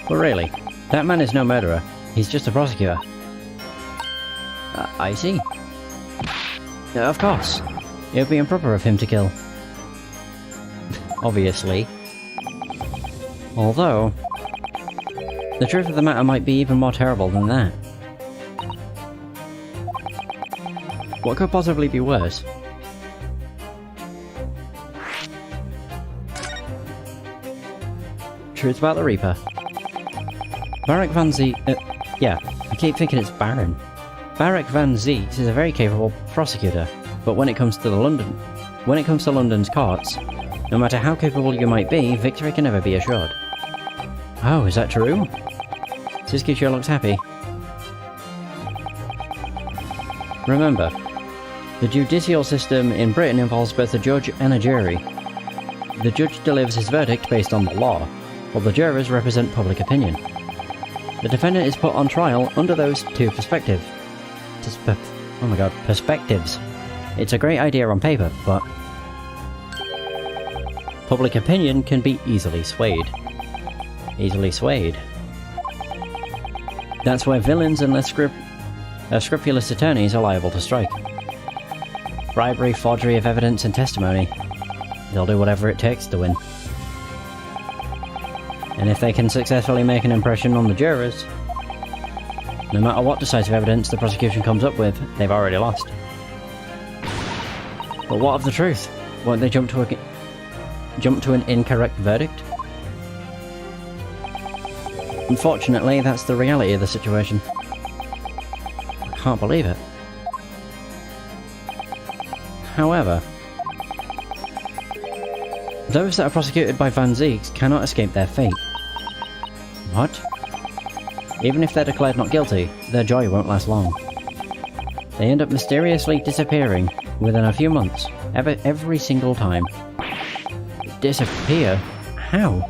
But really, that man is no murderer. He's just a prosecutor. I see. Of course. It would be improper of him to kill. Obviously. Although, the truth of the matter might be even more terrible than that. What could possibly be worse? Truth about the Reaper. Barrick Van Zieks... yeah, I keep thinking it's Baron. Barrick Van Zieks is a very capable prosecutor, but when it comes to London's courts, no matter how capable you might be, victory can never be assured. Oh, is that true? Siski sure looks happy. Remember, the judicial system in Britain involves both a judge and a jury. The judge delivers his verdict based on the law, while the jurors represent public opinion. The defendant is put on trial under those two perspectives. Perspectives. It's a great idea on paper, but public opinion can be easily swayed. That's where villains and less scrupulous attorneys are liable to strike. Bribery, forgery of evidence and testimony. They'll do whatever it takes to win. And if they can successfully make an impression on the jurors, no matter what decisive evidence the prosecution comes up with, they've already lost. But what of the truth? Won't they jump to an incorrect verdict? Unfortunately, that's the reality of the situation. I can't believe it. However, those that are prosecuted by Van Zieks cannot escape their fate. What? Even if they're declared not guilty, their joy won't last long. They end up mysteriously disappearing within a few months, every single time. Disappear? How?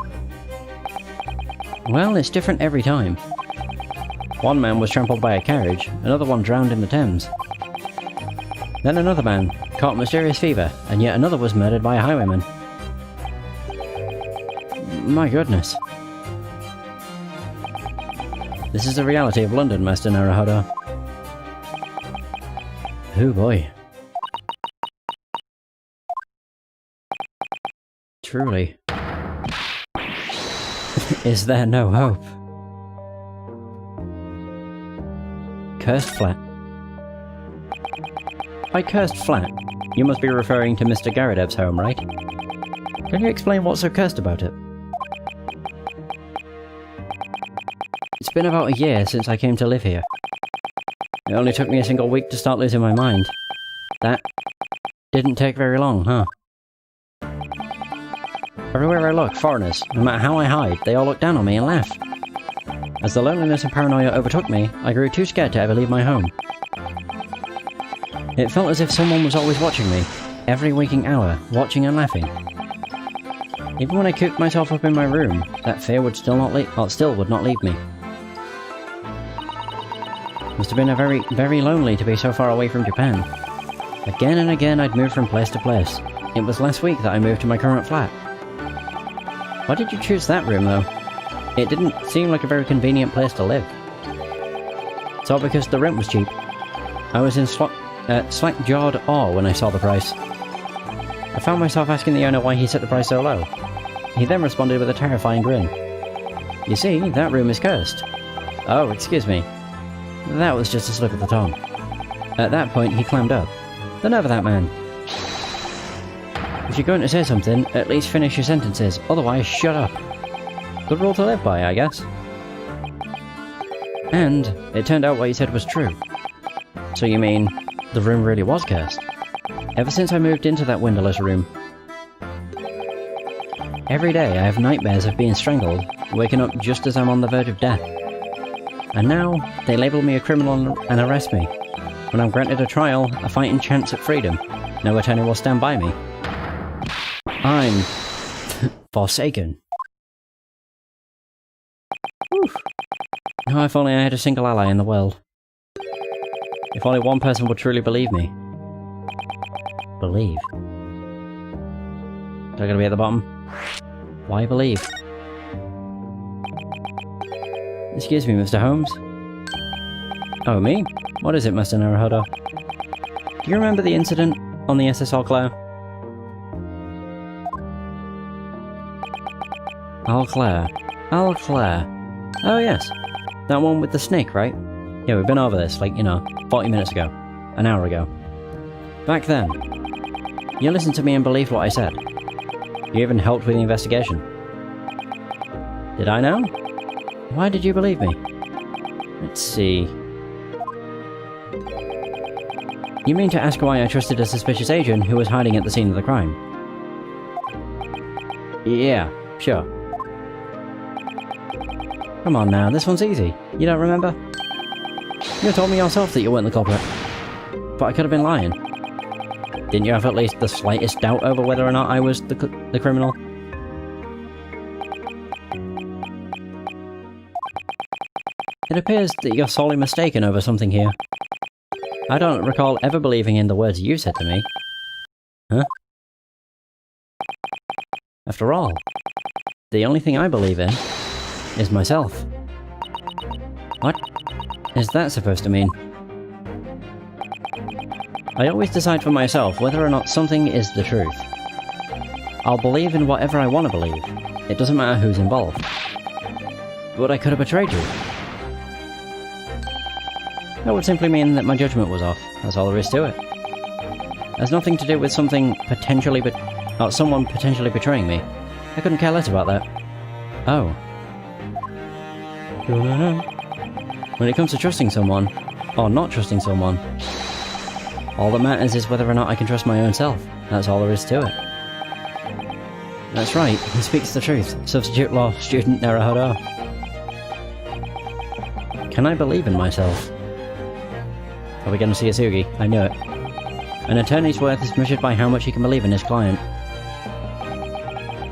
Well, it's different every time. One man was trampled by a carriage, another one drowned in the Thames. Then another man caught mysterious fever, and yet another was murdered by a highwayman. My goodness. This is the reality of London, Master Naruhodo. Oh boy. Truly. Is there no hope? Cursed Flat. By Cursed Flat, you must be referring to Mr. Garadev's home, right? Can you explain what's so cursed about it? It's been about a year since I came to live here. It only took me a single week to start losing my mind. That didn't take very long, huh? Everywhere I look, foreigners, no matter how I hide, they all look down on me and laugh. As the loneliness and paranoia overtook me, I grew too scared to ever leave my home. It felt as if someone was always watching me, every waking hour, watching and laughing. Even when I cooped myself up in my room, that fear would still would not leave me. Must have been very, very lonely to be so far away from Japan. Again and again I'd move from place to place. It was last week that I moved to my current flat. Why did you choose that room though? It didn't seem like a very convenient place to live. It's all because the rent was cheap. I was in slack-jawed awe when I saw the price. I found myself asking the owner why he set the price so low. He then responded with a terrifying grin. You see, that room is cursed. Oh, excuse me. That was just a slip of the tongue. At that point, he clammed up. The nerve of that man. If you're going to say something, at least finish your sentences, otherwise shut up. Good rule to live by, I guess. And it turned out what he said was true. So you mean, the room really was cursed? Ever since I moved into that windowless room. Every day I have nightmares of being strangled, waking up just as I'm on the verge of death. And now, they label me a criminal and arrest me. When I'm granted a trial, a fighting chance at freedom, no attorney will stand by me. I'm... forsaken. Whew. Oh, if only I had a single ally in the world. If only one person would truly believe me. Believe? Is that gonna be at the bottom? Why believe? Excuse me, Mr. Holmes? Oh, me? What is it, Mr. Naruhodo? Do you remember the incident on the SS All Claire? All Claire. All Claire. Oh, yes. That one with the snake, right? Yeah, we've been over this, like, 40 minutes ago. An hour ago. Back then, you listened to me and believed what I said. You even helped with the investigation. Did I know? Why did you believe me? Let's see... You mean to ask why I trusted a suspicious agent who was hiding at the scene of the crime? Yeah, sure. Come on now, this one's easy. You don't remember? You told me yourself that you weren't the culprit. But I could have been lying. Didn't you have at least the slightest doubt over whether or not I was the criminal? It appears that you're sorely mistaken over something here. I don't recall ever believing in the words you said to me. Huh? After all, the only thing I believe in is myself. What is that supposed to mean? I always decide for myself whether or not something is the truth. I'll believe in whatever I want to believe. It doesn't matter who's involved. But I could have betrayed you. That would simply mean that my judgment was off. That's all there is to it. It has nothing to do with someone potentially betraying me. I couldn't care less about that. Oh. When it comes to trusting someone, or not trusting someone, all that matters is whether or not I can trust my own self. That's all there is to it. That's right, he speaks the truth. Substitute law student Naruhodo. Can I believe in myself? Are we going to see Asugi? I knew it. An attorney's worth is measured by how much he can believe in his client.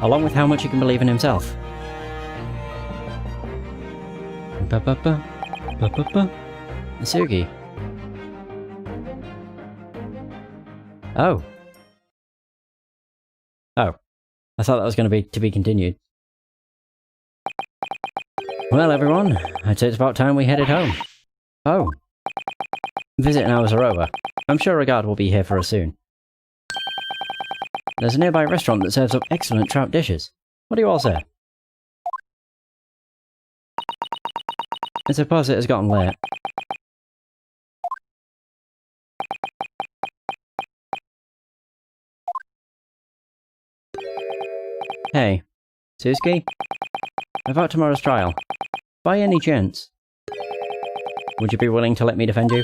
Along with how much he can believe in himself. Asugi. Oh. Oh. I thought that was going to be continued. Well, everyone, I'd say it's about time we headed home. Oh. Visiting hours are over. I'm sure a guard will be here for us soon. There's a nearby restaurant that serves up excellent trout dishes. What do you all say? I suppose it has gotten late. Hey, Suzuki? About tomorrow's trial. By any chance, would you be willing to let me defend you?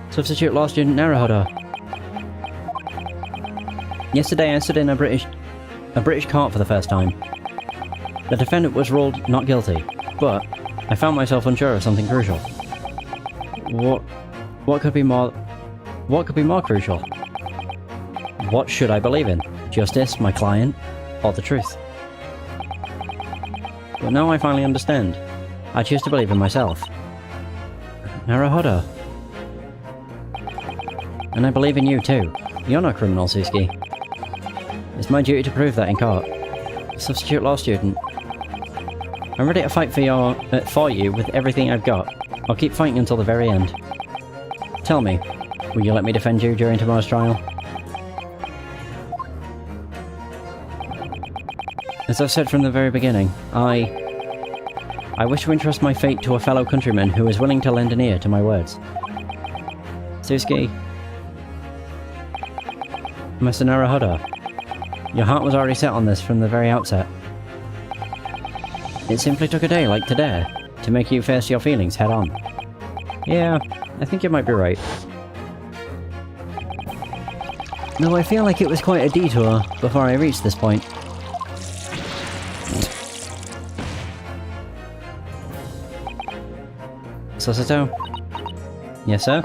Substitute law student Naruhodo. Yesterday I stood in a British court for the first time. The defendant was ruled not guilty, but I found myself unsure of something crucial. What could be more What could be more crucial? What should I believe in? Justice, my client, or the truth? But now I finally understand. I choose to believe in myself. Naruhodo. And I believe in you too. You're not a criminal, Suzuki. It's my duty to prove that in court. Substitute law student. I'm ready to fight for you with everything I've got. I'll keep fighting until the very end. Tell me, will you let me defend you during tomorrow's trial? As I've said from the very beginning, I wish to entrust my fate to a fellow countryman who is willing to lend an ear to my words. Suzuki. Mr. Naruhodo, your heart was already set on this from the very outset. It simply took a day like today to make you face your feelings head on. Yeah, I think you might be right. Though I feel like it was quite a detour before I reached this point. Sasuto? Yes, sir?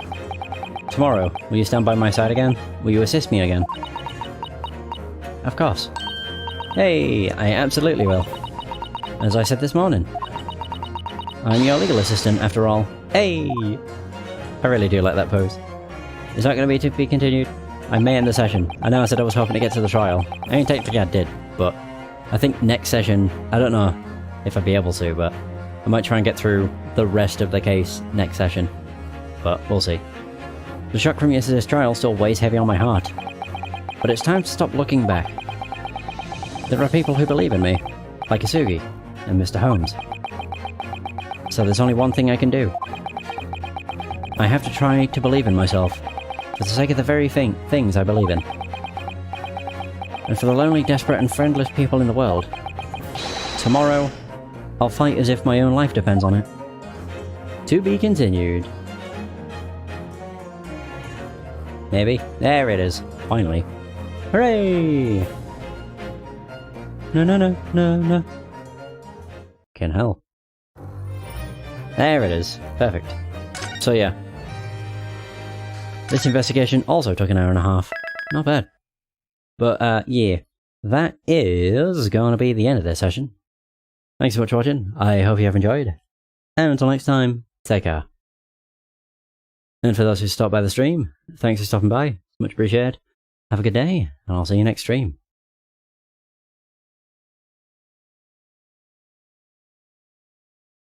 Tomorrow, will you stand by my side again? Will you assist me again? Of course. Hey, I absolutely will. As I said this morning. I'm your legal assistant, after all. Hey! I really do like that pose. Is that going to be continued? I may end the session. I know I said I was hoping to get to the trial. I mean, technically I did, but I think next session, I don't know if I'd be able to, but I might try and get through the rest of the case next session. But we'll see. The shock from yesterday's trial still weighs heavy on my heart. But it's time to stop looking back. There are people who believe in me, like Isugi and Mr. Holmes. So there's only one thing I can do. I have to try to believe in myself, for the sake of the very things I believe in. And for the lonely, desperate and friendless people in the world. Tomorrow, I'll fight as if my own life depends on it. To be continued. Maybe. There it is. Finally. Hooray! No. Can hell. There it is. Perfect. So yeah. This investigation also took an hour and a half. Not bad. But yeah. That is gonna be the end of this session. Thanks so much for watching. I hope you have enjoyed. And until next time, take care. And for those who stopped by the stream, thanks for stopping by. Much appreciated. Have a good day, and I'll see you next stream.